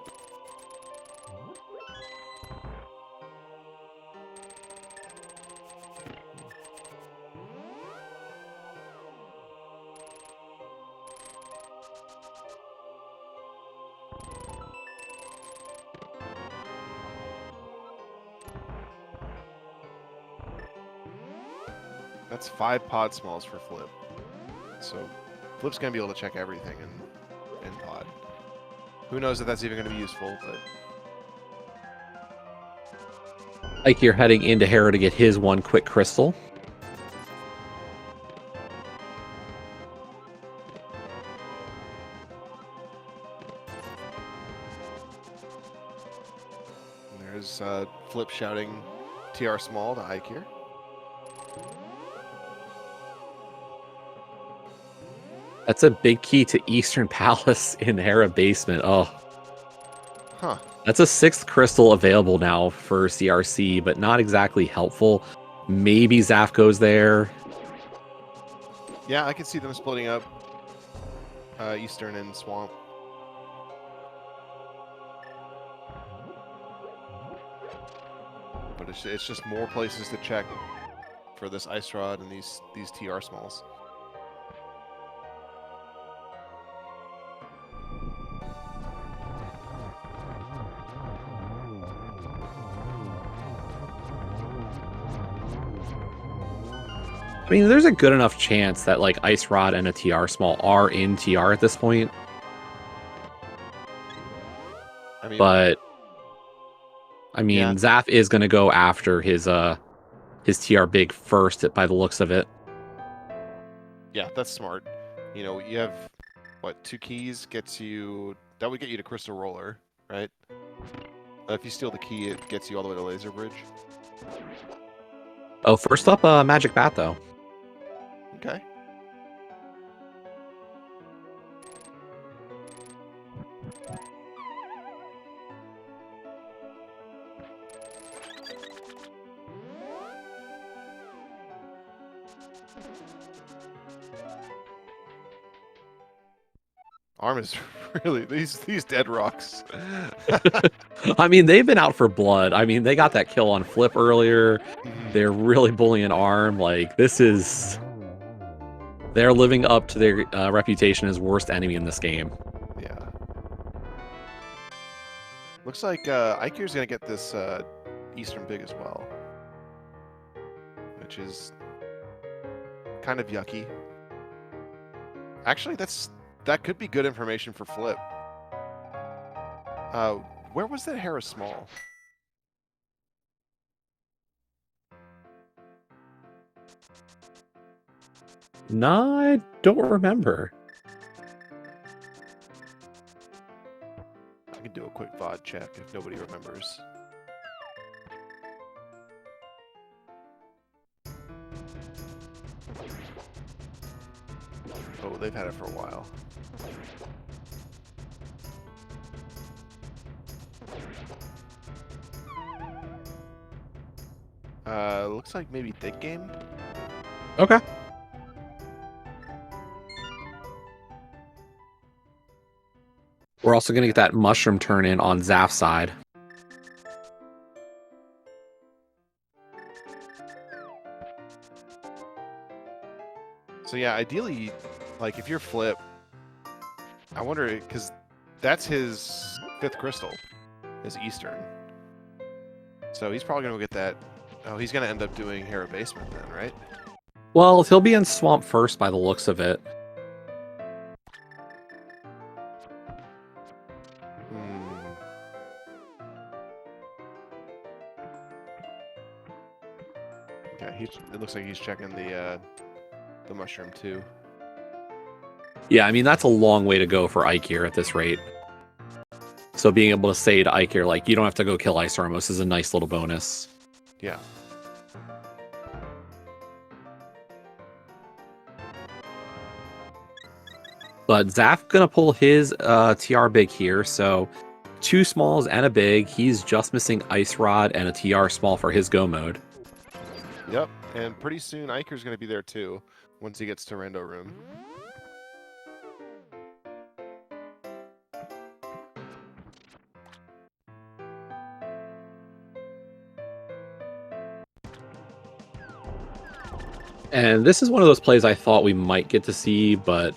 That's 5 pod smalls for Flip. So Flip's going to be able to check everything in pod. Who knows if that's even going to be useful, but... Like you're heading into Hera to get his one quick crystal. There's Flip shouting TR small to Ike here. That's a big key to Eastern Palace in Hera Basement. Oh. Huh. That's a 6th crystal available now for CRC, but not exactly helpful. Maybe Zaf goes there. Yeah, I can see them splitting up Eastern and Swamp. But it's just more places to check for this Ice Rod and these TR smalls. I mean, there's a good enough chance that like Ice Rod and a TR small are in TR at this point. I mean, But I mean, yeah. Zaf is going to go after his TR big first by the looks of it. Yeah, that's smart. You know, you have what, 2 keys gets you, that would get you to Crystal Roller, right? If you steal the key, it gets you all the way to Laser Bridge. Oh, first up, Magic Bat though. Okay. Arm is really these dead rocks. I mean, they've been out for blood. I mean, they got that kill on Flip earlier. They're really bullying Arm. Like, this is... They're living up to their reputation as worst enemy in this game. Yeah. Looks like Ikir's going to get this Eastern Big as well. Which is kind of yucky. Actually, that could be good information for Flip. Where was that Hera small? No, I don't remember. I can do a quick VOD check if nobody remembers. Oh, they've had it for a while. Looks like maybe Thick Game. Okay. We're also going to get that mushroom turn in on Zaf's side. So yeah, ideally, like if you're Flip, I wonder, because that's his 5th crystal, his Eastern. So he's probably going to get that. Oh, he's going to end up doing Hera Basement then, right? Well, he'll be in Swamp first by the looks of it. Okay, it looks like he's checking the mushroom too. Yeah, I mean, that's a long way to go for Ikir at this rate. So being able to say to Ikir, like, you don't have to go kill Ice Armos is a nice little bonus. Yeah. But Zaf gonna pull his TR big here, so 2 smalls and a big. He's just missing Ice Rod and a TR small for his go mode. Yep, and pretty soon Iker's going to be there too, once he gets to Rando Room. And this is one of those plays I thought we might get to see, but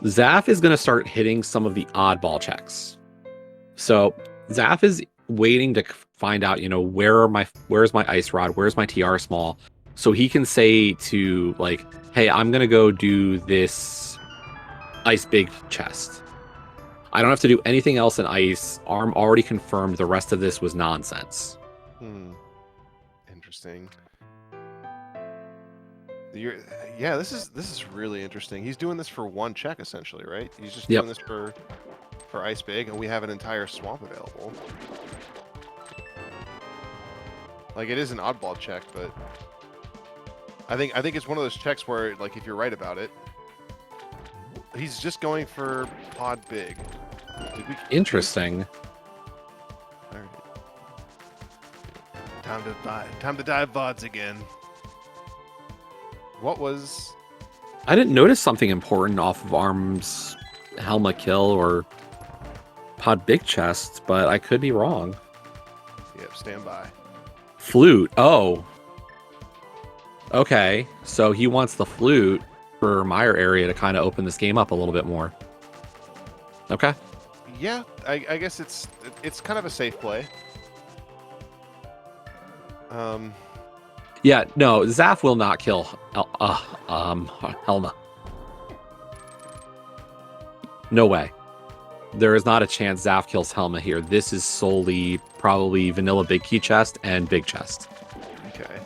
Zaf is going to start hitting some of the oddball checks. So Zaf is waiting to find out, you know, where's my Ice Rod, where's my TR small, so he can say to, like, hey, I'm going to go do this Ice Big chest. I don't have to do anything else in Ice. Arm already confirmed the rest of this was nonsense. Interesting. Yeah, this is really interesting. He's doing this for 1 check essentially, right? He's just doing this for Ice Big, and we have an entire swamp available. Like, it is an oddball check, but I think it's one of those checks where, like, if you're right about it, he's just going for pod big. Interesting. All right. Time to dive VODs again. What was? I didn't notice something important off of Arm's Helma kill or pod big chest, but I could be wrong. Yep, stand by. Flute. Oh. Okay. So he wants the flute for Meyer area to kind of open this game up a little bit more. Okay. Yeah, I guess it's kind of a safe play. Yeah, no, Zaf will not kill Helma. No way. There is not a chance Zaf kills Helma here. This is solely probably vanilla big key chest and big chest. Okay.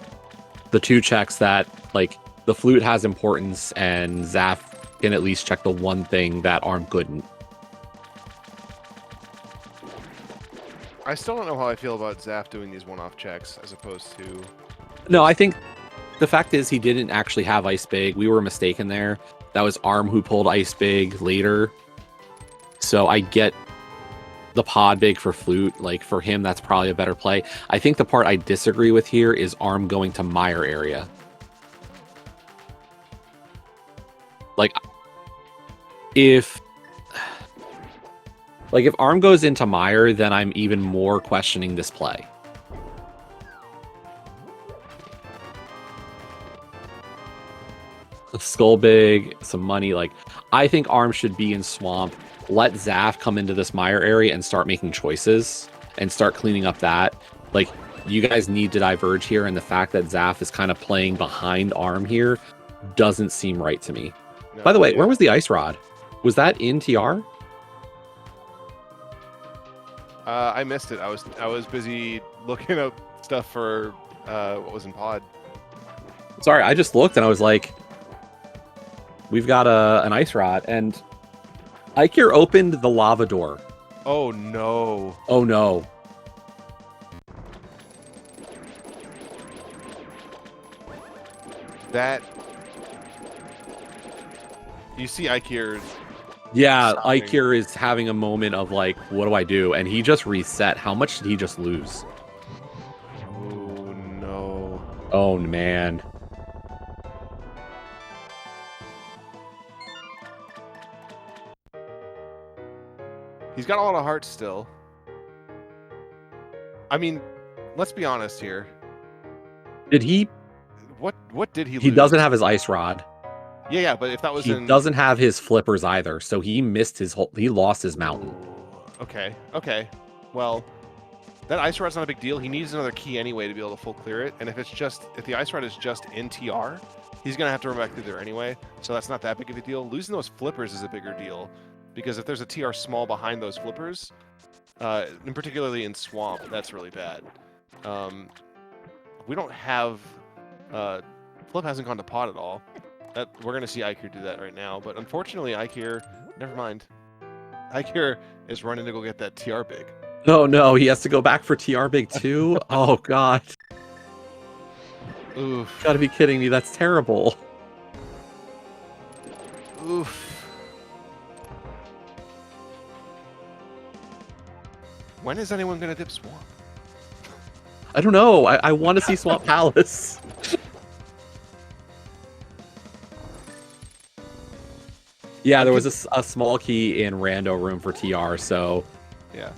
The two checks that, like, the flute has importance and Zaf can at least check the one thing that Arm couldn't. I still don't know how I feel about Zaf doing these one-off checks as opposed to... No, I think the fact is he didn't actually have Ice Big. We were mistaken there. That was Arm who pulled Ice Big later. So I get the pod big for flute. Like, for him, that's probably a better play. I think the part I disagree with here is Arm going to Meyer area. Like, if Arm goes into Meyer, then I'm even more questioning this play. Skull big, some money. Like, I think Arm should be in Swamp. Let Zaf come into this Meyer area and start making choices and start cleaning up that. Like, you guys need to diverge here, and the fact that Zaf is kind of playing behind Arm here doesn't seem right to me. No, by the way, where was the Ice Rod? Was that in TR? I missed it. I was busy looking up stuff for what was in pod. Sorry, I just looked and I was like, we've got an Ice Rod, and Ikir opened the lava door. Oh no. Oh no. That... You see Ikir... Yeah, stopping. Ikir is having a moment of like, what do I do? And he just reset. How much did he just lose? Oh no. Oh man. He's got a lot of heart still. I mean, let's be honest here. Did he? What did he lose? He doesn't have his Ice Rod. Yeah, but if that was He doesn't have his flippers either, so he missed his whole. He lost his mountain. Okay. Well, that Ice Rod's not a big deal. He needs another key anyway to be able to full clear it. And if the Ice Rod is just in TR, he's gonna have to run back through there anyway. So that's not that big of a deal. Losing those flippers is a bigger deal, because if there's a TR small behind those flippers, and particularly in Swamp, that's really bad. We don't have... Flip hasn't gone to pot at all. We're going to see Ikir do that right now, but unfortunately Ikir... Never mind. Ikir is running to go get that TR big. Oh no, he has to go back for TR big too? Oh god. Oof. Gotta be kidding me, that's terrible. Oof. When is anyone going to dip Swamp? I don't know, I want to see Swamp Palace. Yeah, there was a small key in Rando room for TR, so... Yeah.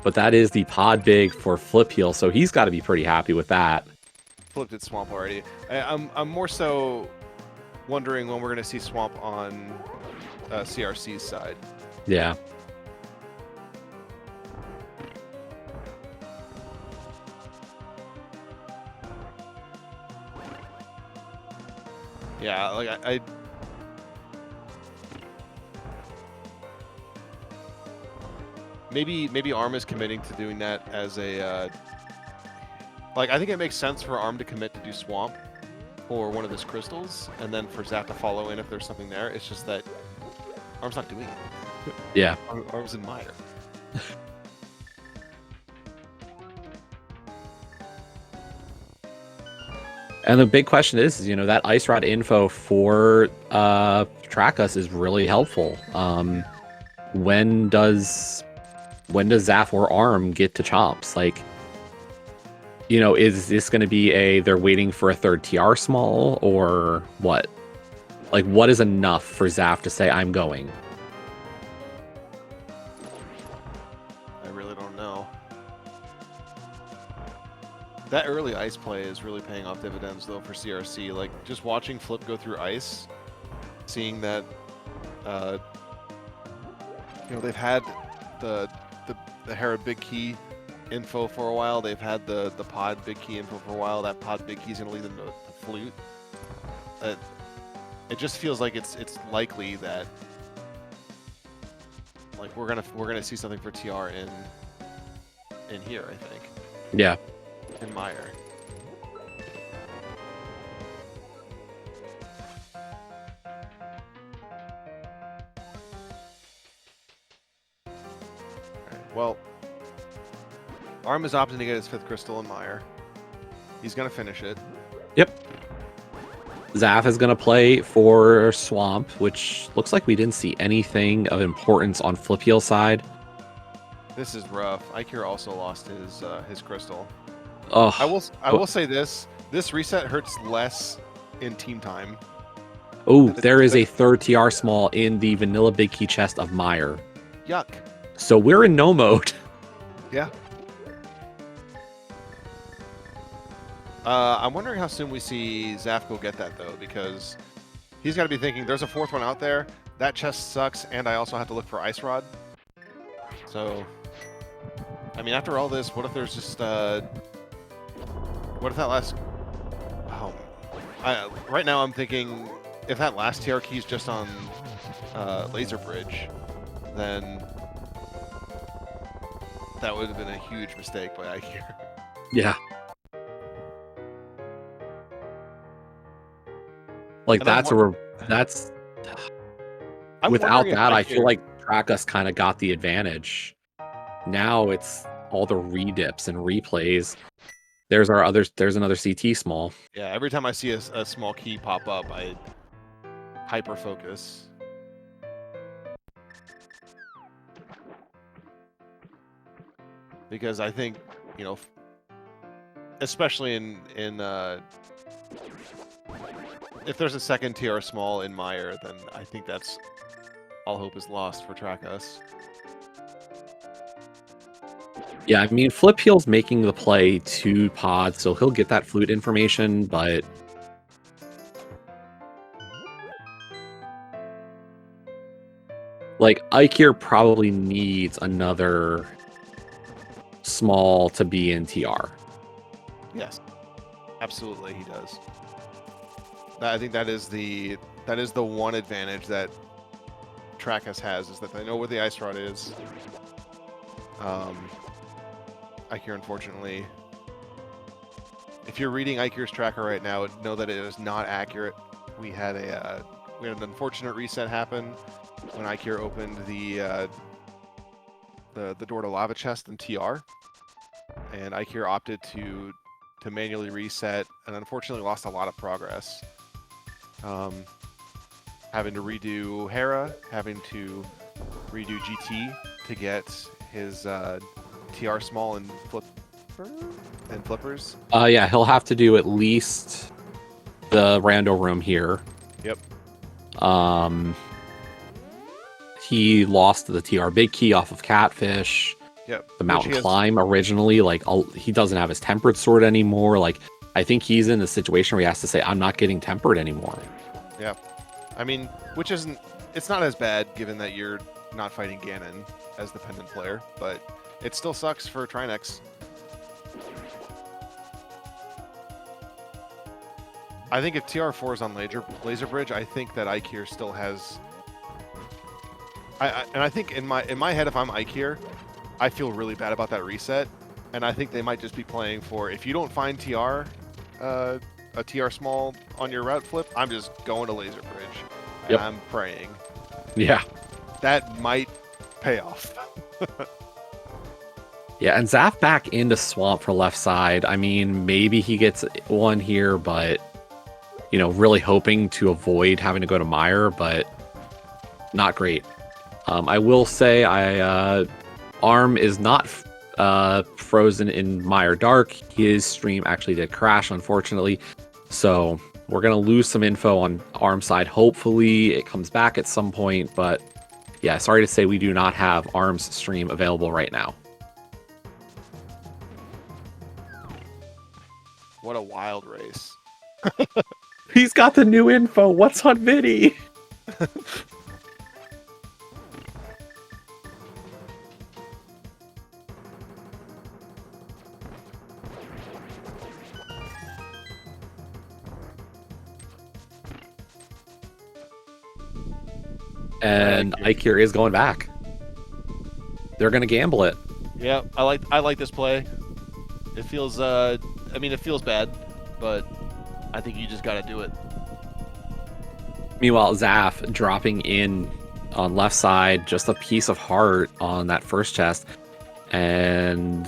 But that is the pod big for Flip Heal, so he's got to be pretty happy with that. Flip did Swamp already. I'm more so wondering when we're going to see Swamp on CRC's side. Yeah. Yeah, like I maybe Arm is committing to doing that as a like, I think it makes sense for Arm to commit to do Swamp for one of his crystals, and then for Zap to follow in if there's something there. It's just that Arm's not doing it. Yeah. Arm's in Meyer. And the big question is, you know, that ice rod info for track us is really helpful. When does Zaf or Arm get to Chomps? Like, you know, is this going to be they're waiting for a third TR small or what? Like, what is enough for Zaf to say I'm going? I really don't know. That early ice play is really paying off dividends, though, for CRC. Like, just watching Flip go through ice, seeing that, you know, they've had the Hera Big Key info for a while. They've had the Pod Big Key info for a while. That Pod Big Key is going to lead them to Flute. It just feels like it's likely that, like, we're gonna see something for TR in here, I think. Yeah. In Meyer. Alright, well, Arm is opting to get his 5th crystal in Meyer. He's gonna finish it. Yep. Zaf is going to play for Swamp, which looks like we didn't see anything of importance on Flip Heel's side. This is rough. Ikir also lost his crystal. Oh, I will say this reset hurts less in team time. Oh, there is a third TR small in the vanilla big key chest of Meyer. Yuck. So we're in no mode. Yeah. I'm wondering how soon we see Zaf go get that, though, because he's got to be thinking, there's a 4th one out there, that chest sucks, and I also have to look for Ice Rod. So, I mean, after all this, what if there's just, what if that last... Oh, right now I'm thinking, if that last TR key is just on Laser Bridge, then that would have been a huge mistake by Ikir. Yeah. Like, And that's I'm without wondering if that, I feel like Trackus kind of got the advantage. Now it's all the redips and replays. There's another CT small. Yeah, every time I see a small key pop up, I hyper focus. Because I think, you know, especially in if there's a second TR small in Meyer, then I think that's all hope is lost for Trackus. Yeah, I mean, Flip Heel's making the play to Pod, so he'll get that flute information, but like, Ikir probably needs another small to be in TR. Yes, absolutely, he does. I think that is the one advantage that Trackus has, is that they know where the Ice Rod is. Ikir, unfortunately, if you're reading Ikir's tracker right now, know that it is not accurate. We had an unfortunate reset happen when Ikir opened the door to Lava Chest in TR, and Ikir opted to manually reset, and unfortunately lost a lot of progress. Having to redo Hera, having to redo GT to get his TR small and flippers. Yeah, he'll have to do at least the rando room here. Yep. He lost the TR big key off of Catfish. Yep. The mountain climb originally, like, he doesn't have his tempered sword anymore. Like, I think he's in a situation where he has to say, I'm not getting tempered anymore. Yeah. I mean, it's not as bad given that you're not fighting Ganon as the pendant player, but it still sucks for Trinex. I think if TR4 is on Laser Bridge, I think that Ikir still has... and I think in my head, if I'm Ikir, I feel really bad about that reset, and I think they might just be playing for, if you don't find TR, a TR small on your route flip, I'm just going to Laser Bridge. And yep. I'm praying. Yeah. That might pay off. Yeah, and Zaf back into Swamp for left side. I mean, maybe he gets one here, but, you know, really hoping to avoid having to go to Mire, but not great. I will say Arm is not frozen in Mire Dark. His stream actually did crash, unfortunately. So we're going to lose some info on Arm's side. Hopefully it comes back at some point, but yeah, sorry to say we do not have Arm's stream available right now. What a wild race. He's got the new info. What's on Vidi? And Ikir is going back. They're going to gamble it. Yeah, I like this play. It feels I mean it feels bad, but I think you just got to do it. Meanwhile, Zaf dropping in on left side, just a piece of heart on that first chest, and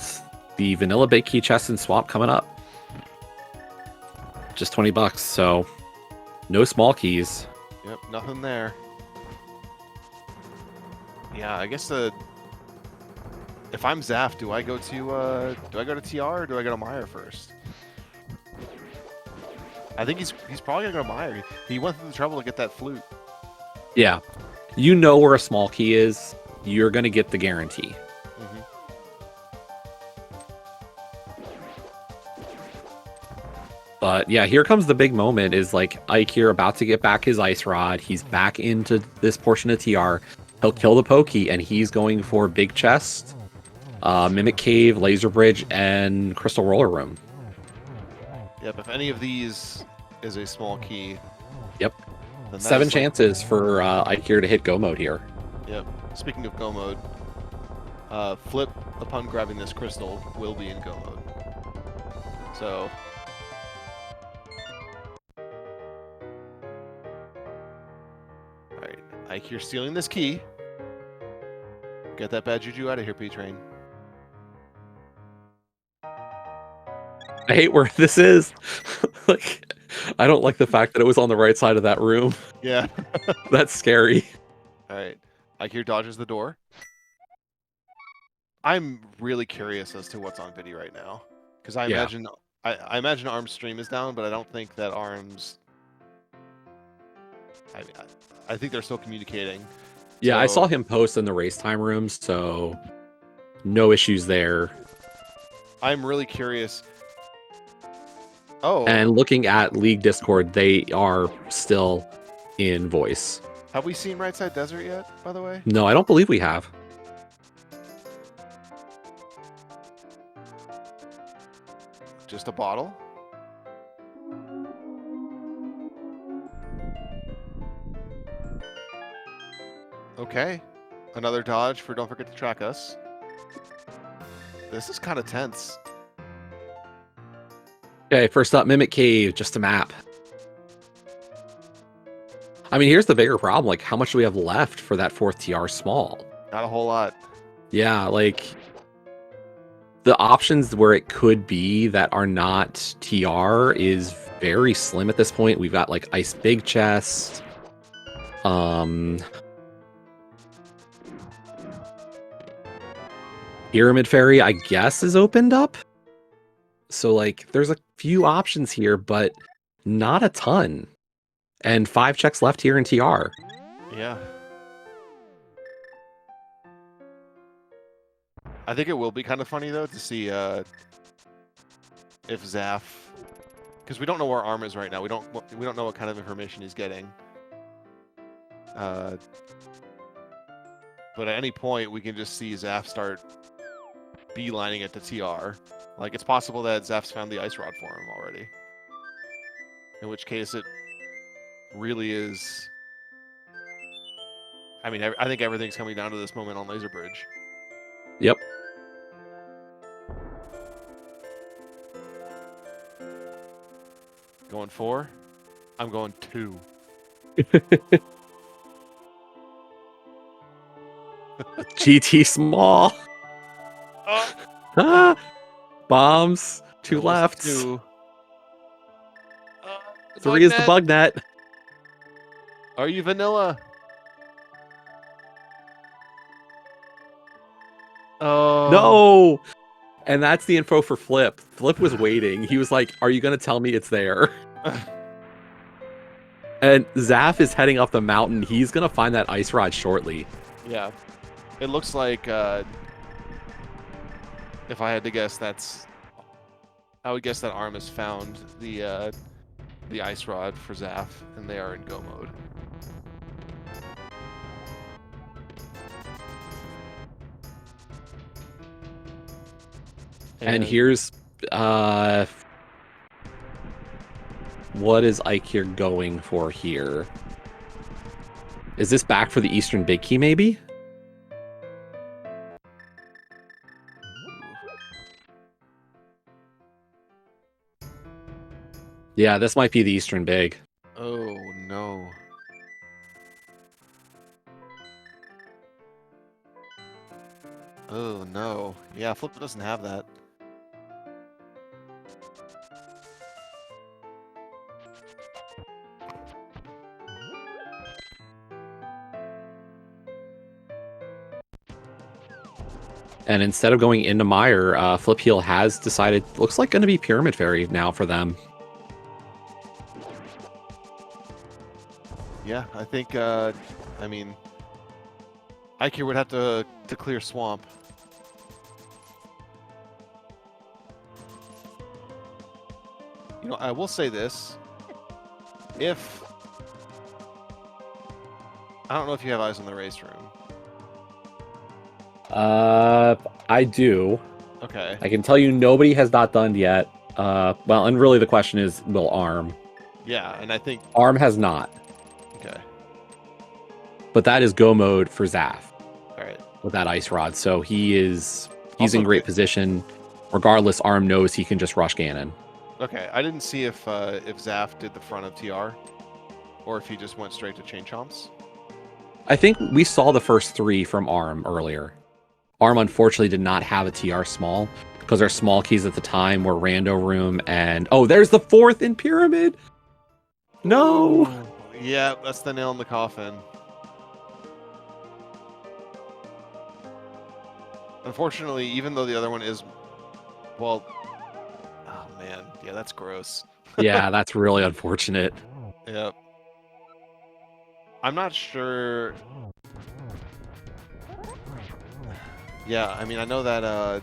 the vanilla bake key chest and swap coming up. Just $20, so no small keys. Yep, nothing there. Yeah, I guess if I'm Zaf, do I go to TR or do I go to Mire first? I think he's probably gonna go to Mire. He went through the trouble to get that flute. Yeah, you know where a small key is. You're gonna get the guarantee. Mm-hmm. But yeah, here comes the big moment. Is like Ike here about to get back his ice rod. He's back into this portion of TR. He'll kill the pokey, and he's going for big chest, mimic cave, laser bridge, and crystal roller room. Yep. If any of these is a small key. Yep. 7 chances for Ike here to hit go mode here. Yep. Speaking of go mode, Flip upon grabbing this crystal will be in go mode. So. Alright, Ike, you're stealing this key. Get that bad juju out of here, P-Train. I hate where this is. Like, I don't like the fact that it was on the right side of that room. Yeah. That's scary. Alright, Ike here dodges the door. I'm really curious as to what's on Vidi right now. Because I imagine I imagine Arm's stream is down, but I don't think that Arm's... I think they're still communicating. Yeah, so... I saw him post in the race time rooms, so no issues there. I'm really curious. Oh. And looking at League Discord, they are still in voice. Have we seen Right Side Desert yet, by the way? No, I don't believe we have. Just a bottle? Okay. Another dodge for Don't Forget to Track Us. This is kind of tense. Okay, first up, Mimic Cave, just a map. I mean, here's the bigger problem. Like, how much do we have left for that 4th TR small? Not a whole lot. Yeah, like, the options where it could be that are not TR is very slim at this point. We've got, like, Ice Big Chest. Pyramid Fairy, I guess, is opened up. So, like, there's a few options here, but not a ton. And 5 checks left here in TR. Yeah. I think it will be kind of funny, though, to see if Zaf... Because we don't know where Arm is right now. We don't know what kind of information he's getting. But at any point, we can just see Zaf start beelining it to TR. Like, it's possible that Zaf's found the ice rod for him already. In which case, it really is... I mean, I think everything's coming down to this moment on Laser Bridge. Yep. Going 4? I'm going 2. GT small. Ah, bombs. 2 Almost left. 2. 3 is the bug net. Are you vanilla? Oh. No! And that's the info for Flip. Flip was waiting. He was like, are you going to tell me it's there? And Zaf is heading up the mountain. He's going to find that ice rod shortly. Yeah. It looks like, if I had to guess, I would guess that Arm has found the ice rod for Zaf, and they are in go mode. And here's what is Ike here going for here? Is this back for the Eastern Big Key, maybe? Yeah, this might be the Eastern Big. Oh, no. Oh, no. Yeah, Flip doesn't have that. And instead of going into Mire, Flip Heel has decided, looks like going to be Pyramid Fairy now for them. Yeah, I think, I mean, Ike here would have to clear Swamp. You know, I will say this. If... I don't know if you have eyes on the race room. I do. Okay. I can tell you nobody has not done yet. Well, and really the question is, will Arm? Yeah, and I think... Arm has not. Okay. But that is go mode for Zaf. All right. With that ice rod. So he's Also in great position. Regardless, Arm knows he can just rush Ganon. Okay, I didn't see if Zaf did the front of TR, or if he just went straight to Chain Chomps. I think we saw the first 3 from Arm earlier. Arm unfortunately did not have a TR small, because our small keys at the time were Rando Room and... Oh, there's the 4th in Pyramid! No! Ooh, yeah, that's the nail in the coffin. Unfortunately, even though the other one is... Well... Oh, man. Yeah, that's gross. Yeah, that's really unfortunate. Yep. I'm not sure... Yeah, I mean, I know that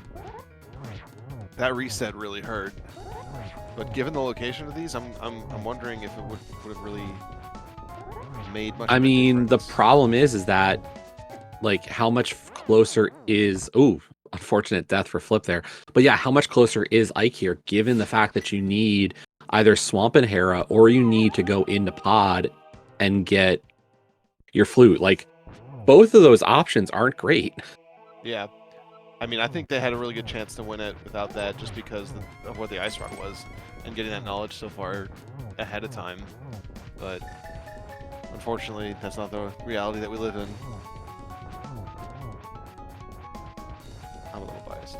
that reset really hurt, but given the location of these, I'm wondering if it would have really made much. I of a mean, the difference. problem is that, like, how much closer is... Ooh, unfortunate death for Flip there. But yeah, how much closer is Ike here, given the fact that you need either Swamp and Hera, or you need to go into Pod and get your Flute. Like, both of those options aren't great. Yeah, I mean, I think they had a really good chance to win it without that, just because of what the ice rod was and getting that knowledge so far ahead of time. But unfortunately, that's not the reality that we live in. I'm a little biased.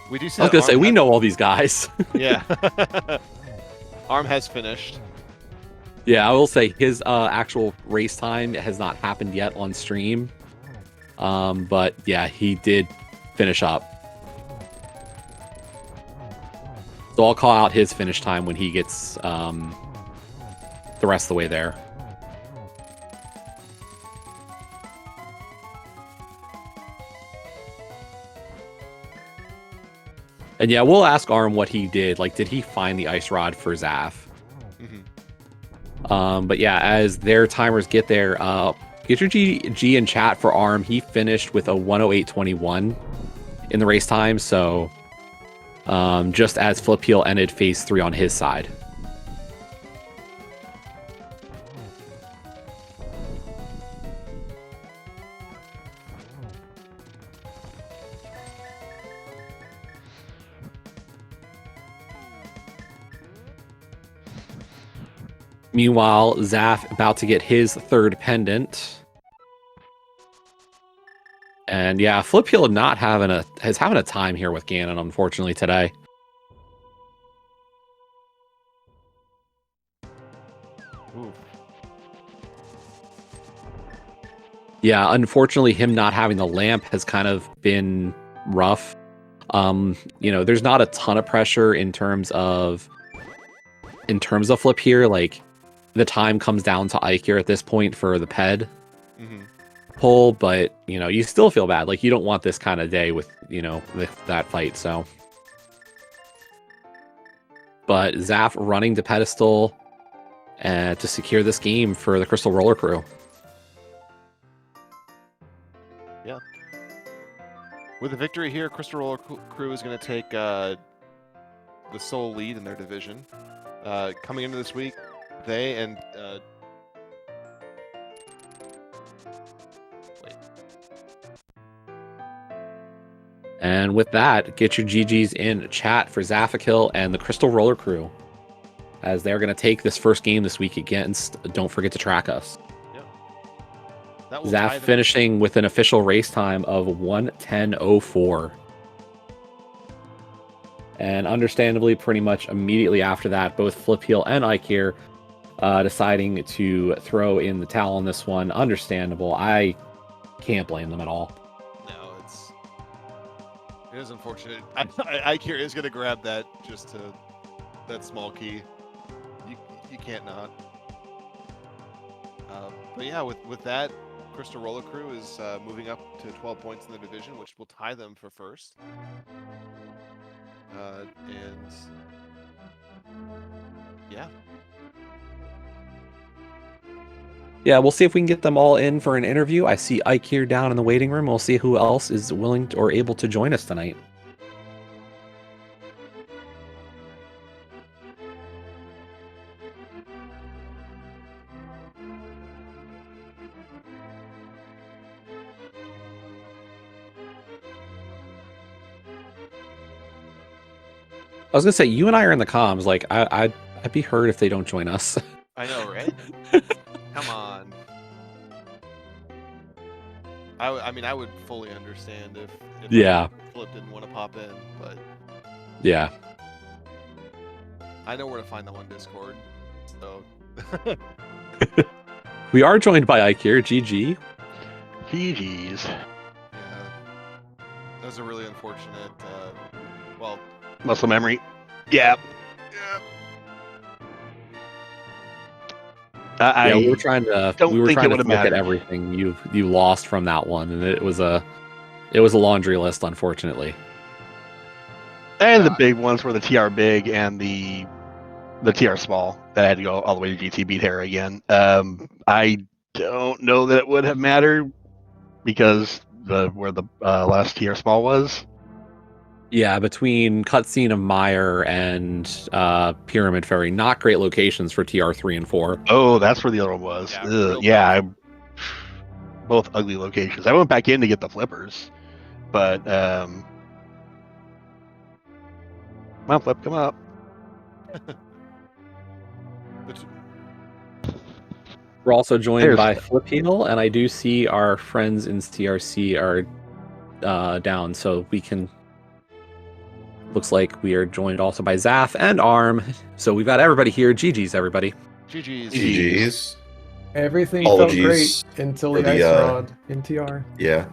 We do see. I was gonna say, we know all these guys. Yeah. Arm has finished. Yeah, I will say his actual race time has not happened yet on stream. But yeah, he did finish up. So I'll call out his finish time when he gets the rest of the way there. And yeah, we'll ask Arm what he did. Like, did he find the ice rod for Zaf? But yeah, as their timers get there, get your G in chat for Arm. He finished with a 108.21 in the race time. So just as Flip Heel ended phase 3 on his side. Meanwhile, Zaf about to get his 3rd pendant. And yeah, Flip Heel is having a time here with Ganon, unfortunately, today. Ooh. Yeah, unfortunately, him not having the lamp has kind of been rough. There's not a ton of pressure in terms of Flip here. Like, the time comes down to Ike here at this point for the ped pull, but you still feel bad. Like, you don't want this kind of day with that fight. So, but Zaf running to pedestal to secure this game for the Crystal Roller Crew. Yeah. With a victory here, Crystal Roller Crew is going to take the sole lead in their division. Coming into this week, they and And with that, get your GGs in chat for Zafakil and the Crystal Roller Crew, as they're going to take this first game this week against Don't Forget to Track Us. That will Zaf finishing with an official race time of 1:10:04. And understandably, pretty much immediately after that, both Flip Heel and Ike here deciding to throw in the towel on this one. Understandable. I can't blame them at all. No, it is unfortunate. Ike here is going to grab that that small key. You can't not. But yeah, with that, Crystal Roller Crew is moving up to 12 points in the division, which will tie them for first. And yeah. Yeah, we'll see if we can get them all in for an interview. I see Ike here down in the waiting room. We'll see who else is willing or able to join us tonight. I was gonna say, you and I are in the comms. Like, I'd be hurt if they don't join us. I know, right? Come on. I mean, I would fully understand if yeah, Flip didn't want to pop in, but yeah, I know where to find them on Discord. So we are joined by Ike here. GG. GG's. yeah, that was a really unfortunate. Well, muscle memory. Yeah. We were trying to look mattered. at everything you lost from that one, and it was a laundry list, unfortunately. And the big ones were the TR big and the TR small that I had to go all the way to GT beat Hera again. I don't know that it would have mattered because where the last TR small was. Yeah, between Cutscene of Mire and Pyramid Ferry, not great locations for TR3 and 4. Oh, that's where the other one was. Yeah, both ugly locations. I went back in to get the flippers, but come on, Flip, come up. We're also joined by Flip Heel, and I do see our friends in TRC are down, so we can. Looks like we are joined also by Zaf and Arm. So we've got everybody here. GG's, everybody. GG's. Everything felt great until the Ice Rod in TR. Yeah.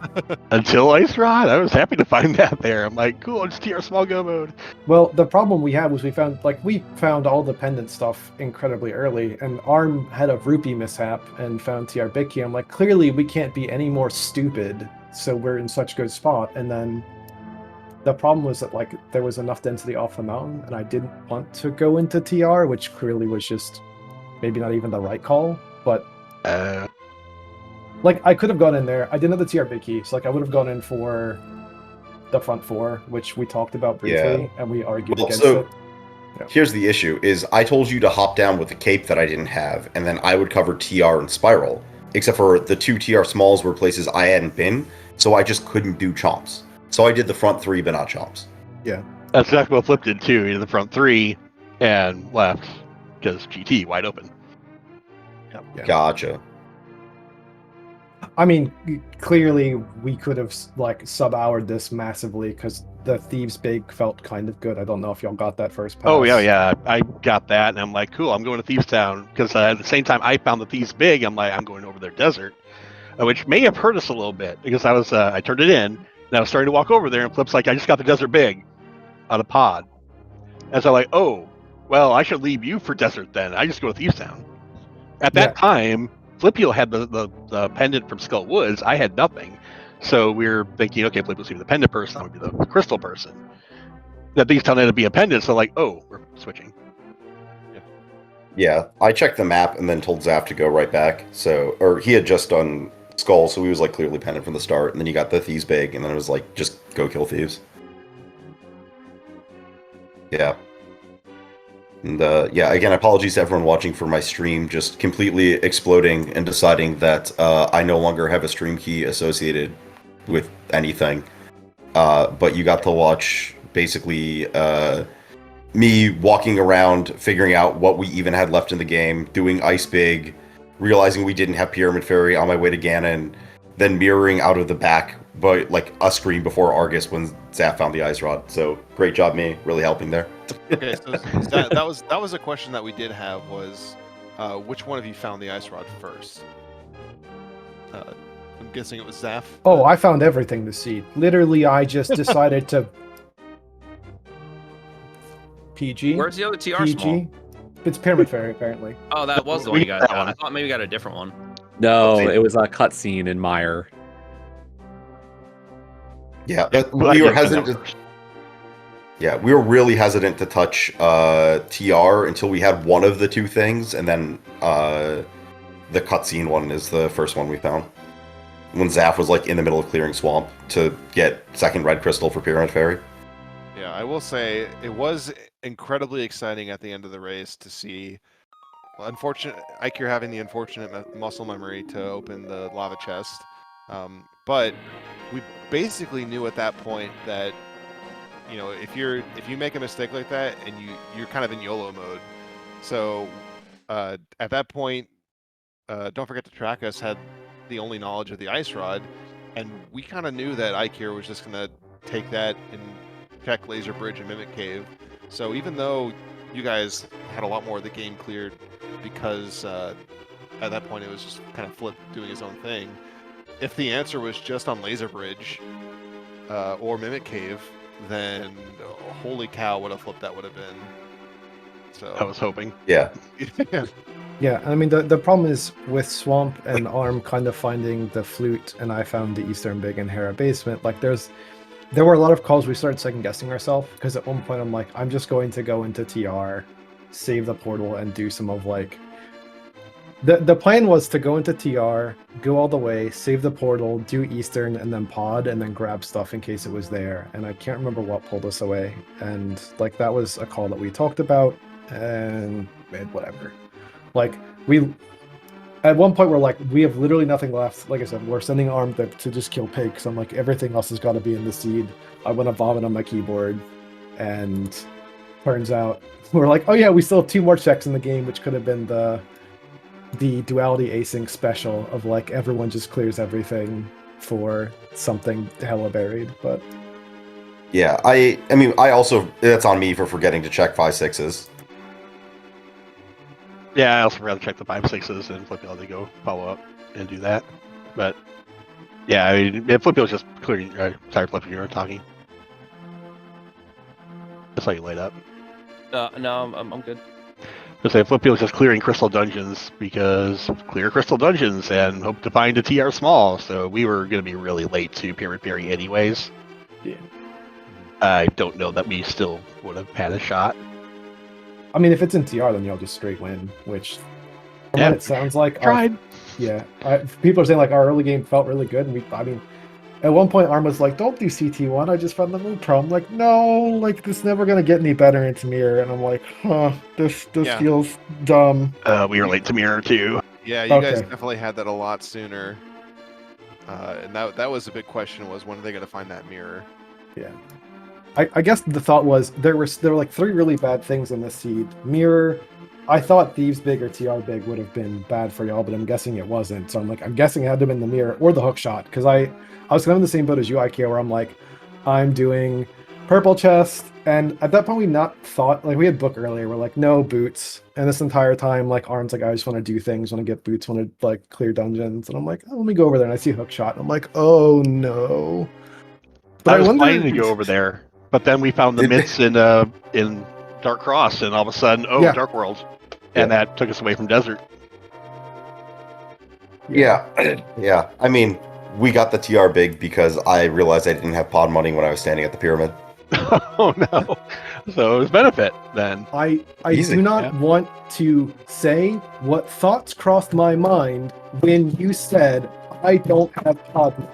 Until Ice Rod? I was happy to find that there. I'm like, cool, it's TR small go mode. Well, the problem we had was we found all the pendant stuff incredibly early, and Arm had a rupee mishap and found TR big key. I'm like, clearly we can't be any more stupid, so we're in such good spot. And then the problem was that there was enough density off the mountain, and I didn't want to go into TR, which clearly was just maybe not even the right call. But I could have gone in there. I didn't have the TR big key, so I would have gone in for the front four, which we talked about briefly, and we argued against it. Yeah. Here's the issue: is I told you to hop down with the cape that I didn't have, and then I would cover TR and Spiral. Except for the two TR smalls were places I hadn't been, so I just couldn't do chomps. So I did the front three, but not chomps. Yeah. That's exactly what Flip did too. He did the front three and left because GT wide open. Yep. Yeah. Gotcha. I mean, clearly we could have like sub-houred this massively because the Thieves Big felt kind of good. I don't know if y'all got that first pass. Oh yeah. I got that, and I'm like, cool. I'm going to Thieves Town because at the same time I found the Thieves Big. I'm like, I'm going over their desert, which may have hurt us a little bit because I turned it in and I was starting to walk over there, and Flip's like, I just got the Desert Big on a pod, and so I'm like, oh, well, I should leave you for desert then. I just go to Thieves Town. At that time, Flipio had the pendant from Skull Woods. I had nothing. So we were thinking, okay, Flipio's gonna be the pendant person, I'm gonna be the crystal person. That Thieves Town ended up being a pendant, so like, oh, we're switching. Yeah, I checked the map and then told Zaf to go right back. So, or he had just done Skull, so he was like clearly pendant from the start. And then he got the Thieves Big, and then it was like, just go kill thieves. Yeah. And yeah, again, apologies to everyone watching for my stream just completely exploding and deciding that I no longer have a stream key associated with anything. But you got to watch basically me walking around, figuring out what we even had left in the game, doing Ice Big, realizing we didn't have Pyramid Fairy on my way to Ganon, then mirroring out of the back, but like a screen before Argus when Zaf found the Ice Rod. So great job, me, really helping there. Okay, so that was a question that we did have was, which one of you found the Ice Rod first? I'm guessing it was Zaf. Oh, I found everything this seed. Literally, I just decided to PG. Where's the other TR PG? small? It's Pyramid Fairy, apparently. Oh, that was the We one you got guys that got. one. I thought maybe we got a different one. No, it was a cutscene in Mire. Yeah, Yeah, but well, I we were did find hesitant that to, first. yeah, we were really hesitant to touch TR until we had one of the two things, and then the cutscene one is the first one we found. When Zaf was like in the middle of clearing swamp to get second red crystal for Pyramid Fairy. Yeah, I will say it was incredibly exciting at the end of the race to see. Well, unfortunate, Ike, you're having the unfortunate muscle memory to open the lava chest, but we basically knew at that point that, you know, if you make a mistake like that and you're kind of in YOLO mode. So at that point, Don't Forget to Track Us had the only knowledge of the Ice Rod, and we kind of knew that Ike here was just gonna take that and check Laser Bridge and Mimic Cave. So even though you guys had a lot more of the game cleared, because at that point it was just kind of Flip doing his own thing. If the answer was just on Laser Bridge or Mimic Cave, then holy cow, what a flip that would have been. So I was hoping. Yeah. yeah. Yeah, I mean, the problem is with Swamp and Arm kind of finding the flute, and I found the Eastern Big and Hera basement. Like, there were a lot of calls we started second guessing ourselves, because at one point I'm like, I'm just going to go into TR, save the portal, and do some of like. The plan was to go into TR, go all the way, save the portal, do Eastern, and then pod, and then grab stuff in case it was there. And I can't remember what pulled us away. And like that was a call that we talked about, and whatever. Like we, at one point we're like, we have literally nothing left. Like I said, we're sending Arm to just kill Pig. So I'm like, everything else has got to be in the seed. I want to vomit on my keyboard, and turns out we're like, oh yeah, we still have 2 more checks in the game, which could have been the duality async special of like everyone just clears everything for something hella buried. But Yeah, I mean, I also, that's on me for forgetting to check 5/6s. Yeah, I also forgot to check the 5/6s and Flipio to go follow up and do that. But yeah, I mean, Flipio was just clearing. Sorry, Flipio, you were talking. That's how you light up. No, I'm good. Just say Flipio was just clearing crystal dungeons because clear crystal dungeons and hope to find a TR small. So we were going to be really late to Pyramid Fairy anyways. Yeah. I don't know that we still would have had a shot. I mean, if it's in TR, then you'll just straight win, which from Yeah, what it sounds like, Tried. people are saying like our early game felt really good, and I mean, at one point Arm was like, "Don't do CT1, I just found the moon pro." I'm like, "No, like this never gonna get any better into Mirror," and I'm like, "Huh, this Yeah. feels dumb." We were late to Mirror too. Yeah, you guys Okay. definitely had that a lot sooner. And that was a big question, was when are they going to find that mirror? Yeah. I guess the thought was there were like 3 really bad things in this seed: Mirror, I thought Thieves Big or TR Big would have been bad for y'all, but I'm guessing it wasn't. So I'm like, I'm guessing it had to have been the mirror or the hook shot, because I was kind of in the same boat as you, IKEA, where I'm like, I'm doing purple chest, and at that point we not thought, like we had book earlier, we're like, no boots, and this entire time like Arm's like, I just want to do things, want to get boots, want to like clear dungeons, and I'm like, oh, let me go over there, and I see hook shot, and I'm like, oh no. But I was wonder- planning to go over there, but then we found the mitts in Dark Cross, and all of a sudden, Yeah. Dark World, and that took us away from Desert. Yeah, yeah. I mean, we got the TR big because I realized I didn't have pod money when I was standing at the pyramid. Oh no! So it was benefit then. I Easy, do not yeah. want to say what thoughts crossed my mind when you said I don't have pod money.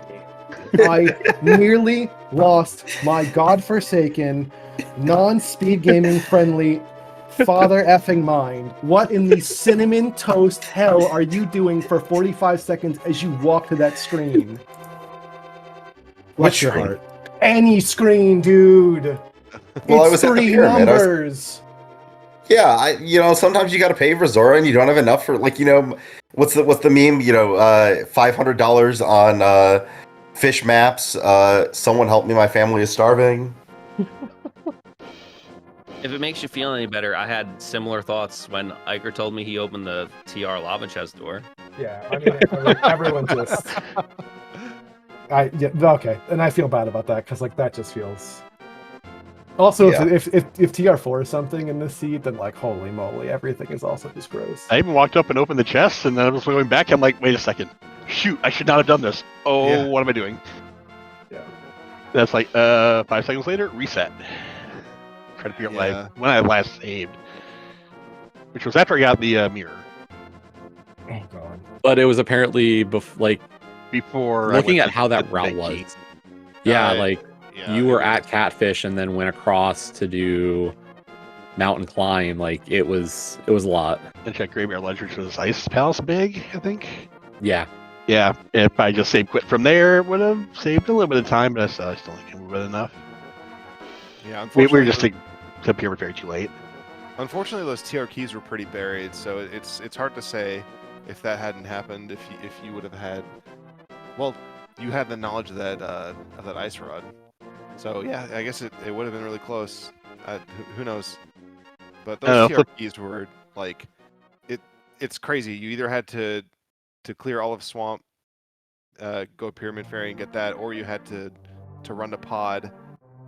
I nearly lost my godforsaken, non-speed gaming friendly father effing mind. What in the cinnamon toast hell are you doing for 45 seconds as you walk to that screen? Bless Which your screen? heart. Any screen, dude. Well, I It's was at the three pyramid. numbers. Yeah, sometimes you got to pay for Zora and you don't have enough for, like, what's the meme? $500 on fish maps. Someone help me, my family is starving. If it makes you feel any better, I had similar thoughts when Iker told me he opened the TR lava chest door. Yeah, I mean, everyone just. Okay, and I feel bad about that because like that just feels. Also, Yeah. if TR4 is something in this seed, then like holy moly, everything is also just gross. I even walked up and opened the chest, and then I was going back. I'm like, wait a second, shoot! I should not have done this. Oh, Yeah. what am I doing? Yeah. That's like 5 seconds later, reset. Trying to figure out when I last saved, which was after I got the mirror. Oh god. But it was apparently Before I looking went at how that to route the was. key. Yeah, Yeah, you were at Catfish and then went across to do Mountain Climb. Like it was a lot. And check Graveyard Ledger, which was Ice Palace big, I think. Yeah. Yeah, if I just saved quit from there, it would have saved a little bit of time, but I still don't think it would have been enough. Yeah, We unfortunately, were just to Pyramid very too late. unfortunately those TR keys were pretty buried, so it's hard to say if that hadn't happened, if you would have had, well, you had the knowledge of that ice rod. So yeah, I guess it would have been really close. Who knows? But those TR keys were like, it's crazy. You either had to clear all of Swamp, go Pyramid Ferry and get that, or you had to run to Pod,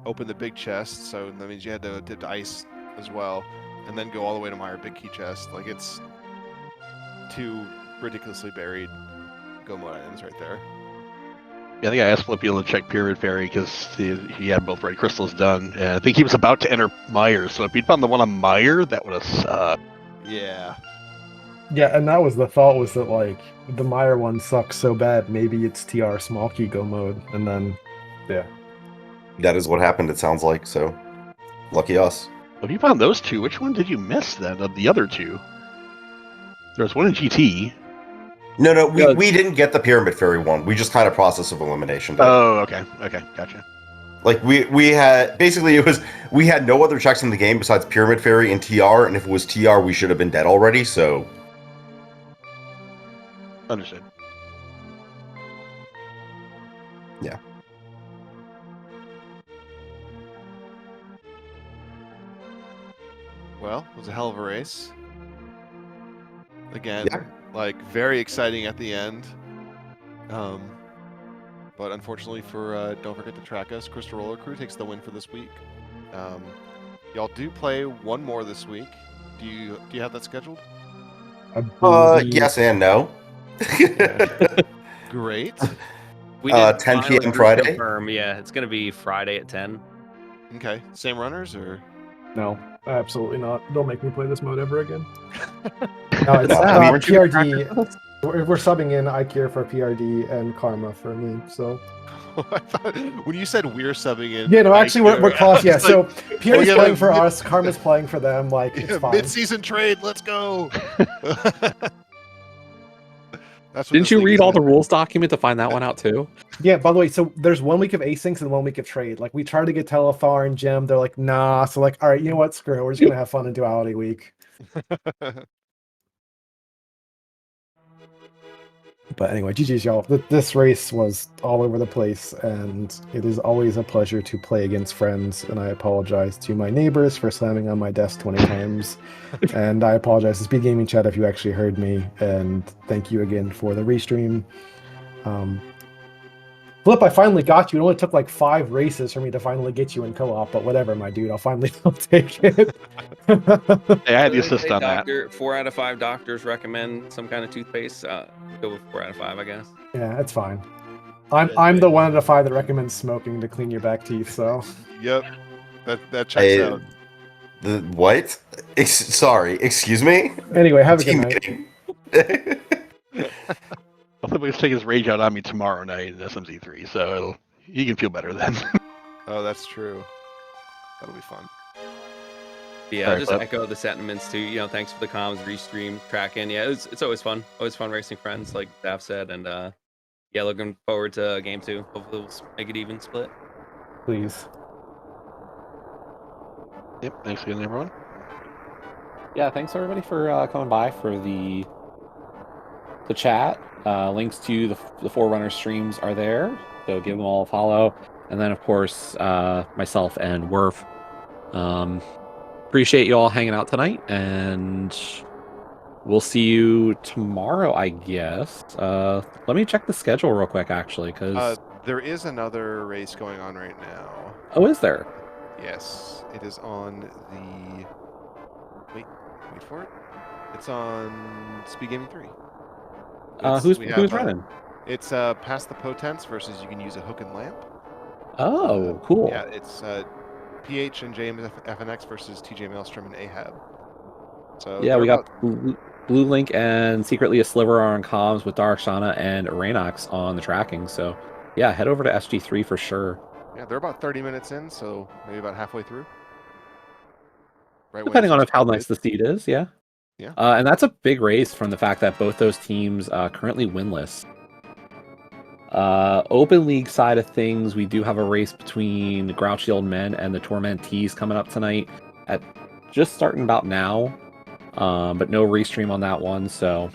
open the big chest. So that means you had to dip to ice as well, and then go all the way to Meyer big key chest. Like it's two ridiculously buried go mode items right there. Yeah, I think I asked Flippy to check Pyramid Fairy because he had both red crystals done, and I think he was about to enter Meyer. So if he'd found the one on Meyer, that would have sucked. Yeah. Yeah, and that was the thought, was that like the Meyer one sucks so bad, maybe it's TR small key go mode, and then yeah. That is what happened, it sounds like, so lucky us. If you found those two, which one did you miss then of the other two? There was one in GT. No, we didn't get the Pyramid Fairy one. We just kind of process of elimination. Oh, okay, gotcha. Like we had basically we had no other checks in the game besides Pyramid Fairy and TR, and if it was TR, we should have been dead already. So Understood. Yeah. Well, it was a hell of a race. Again, Yeah. like very exciting at the end. But unfortunately for Don't Forget to Track Us, Crystal Roller Crew takes the win for this week. Y'all do play one more this week. Do you have that scheduled? Yes and no. Great. We did 10 finally p.m. Friday? confirm, yeah, it's gonna be Friday at 10. Okay. Same runners or? No, absolutely not. Don't make me play this mode ever again. No, it's weren't you the PRD. We're subbing in IKEA for PRD and Karma for me. So I thought, when you said we're subbing in, yeah, no, actually we're close. Yeah, I was so like, PRD's yeah, playing but for us, Karma's playing for them. Like it's fine. mid-season trade. Let's go. That's what Didn't this you league read is all the in. rules document to find that one out too? Yeah, by the way, so there's 1 week of asyncs and 1 week of trade. Like we tried to get Telethar and Gem, they're like, nah. So like, all right, you know what? Screw it. We're just gonna have fun in duality week. But anyway, GG's y'all. This race was all over the place, and it is always a pleasure to play against friends. And I apologize to my neighbors for slamming on my desk 20 times. And I apologize to Speed Gaming Chat if you actually heard me. And thank you again for the restream. Flip, I finally got you. It only took like 5 races for me to finally get you in co-op, but whatever, my dude. I'll take it. Hey, I had the They assist say on that. 4 out of 5 doctors recommend some kind of toothpaste. Go with 4 out of 5, I guess. Yeah, that's fine. I'm the 1 out of 5 that recommends smoking to clean your back teeth. So Yep, that checks out. The what? Sorry, excuse me. anyway, have a good night. Teammating. Hopefully, he'll take his rage out on me tomorrow night in SMZ3, so he can feel better then. Oh, that's true. That'll be fun. Yeah, All I'll right, just Flip. echo the sentiments too. Thanks for the comms, restream, tracking. Yeah, it's always fun. Always fun racing friends, like Dav said, and yeah, looking forward to game 2. Hopefully, we'll make it even split. Please. Yep, thanks again, everyone. Yeah, thanks everybody for coming by for the chat. Links to the Forerunner streams are there, so give them all a follow. And then, of course, myself and Werf. Appreciate you all hanging out tonight, and we'll see you tomorrow, I guess. Let me check the schedule real quick, actually, because... There is another race going on right now. Oh, is there? Yes, it is on the... Wait for it. It's on SpeedGaming 3. Who's running? It's Past the Potence versus you can use a hook and lamp. Oh, cool. Yeah, it's PH and JMFNX versus TJ Maelstrom and Ahab. So yeah, we got Blue Link and secretly a Sliver are on comms with Dark Shana and Raynox on the tracking. So yeah, head over to SG3 for sure. Yeah, they're about 30 minutes in, so maybe about halfway through. Right Depending on how nice the seed is, yeah. Yeah. And that's a big race from the fact that both those teams currently winless. Open League side of things, we do have a race between the Grouchy Old Men and the Tormentees coming up tonight at just starting about now, but no restream on that one. So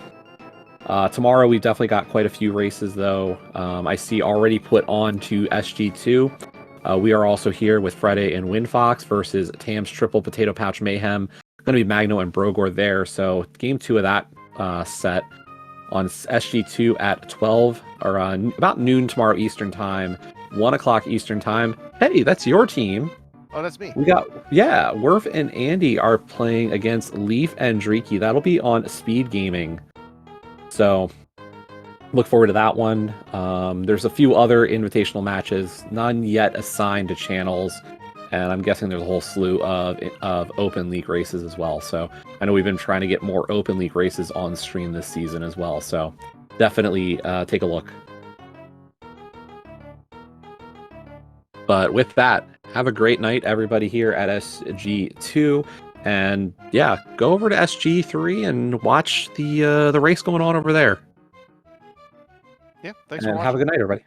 tomorrow we've definitely got quite a few races though. I see already put on to SG2. We are also here with Friday and Windfox versus Tam's Triple Potato Pouch Mayhem. Going to be Magno and Brogor there. So game 2 of that set on SG2 at 12 or about noon tomorrow Eastern time, 1 o'clock Eastern time. Hey, that's your team. Oh, that's me. We got, yeah, Werf and Andy are playing against Leaf and Dreaky. That'll be on Speed Gaming. So look forward to that one. There's a few other invitational matches, none yet assigned to channels. And I'm guessing there's a whole slew of Open League races as well. So I know we've been trying to get more Open League races on stream this season as well. So definitely take a look. But with that, have a great night, everybody here at SG2. And yeah, go over to SG3 and watch the race going on over there. Yeah, thanks And for watching. have a good night, everybody.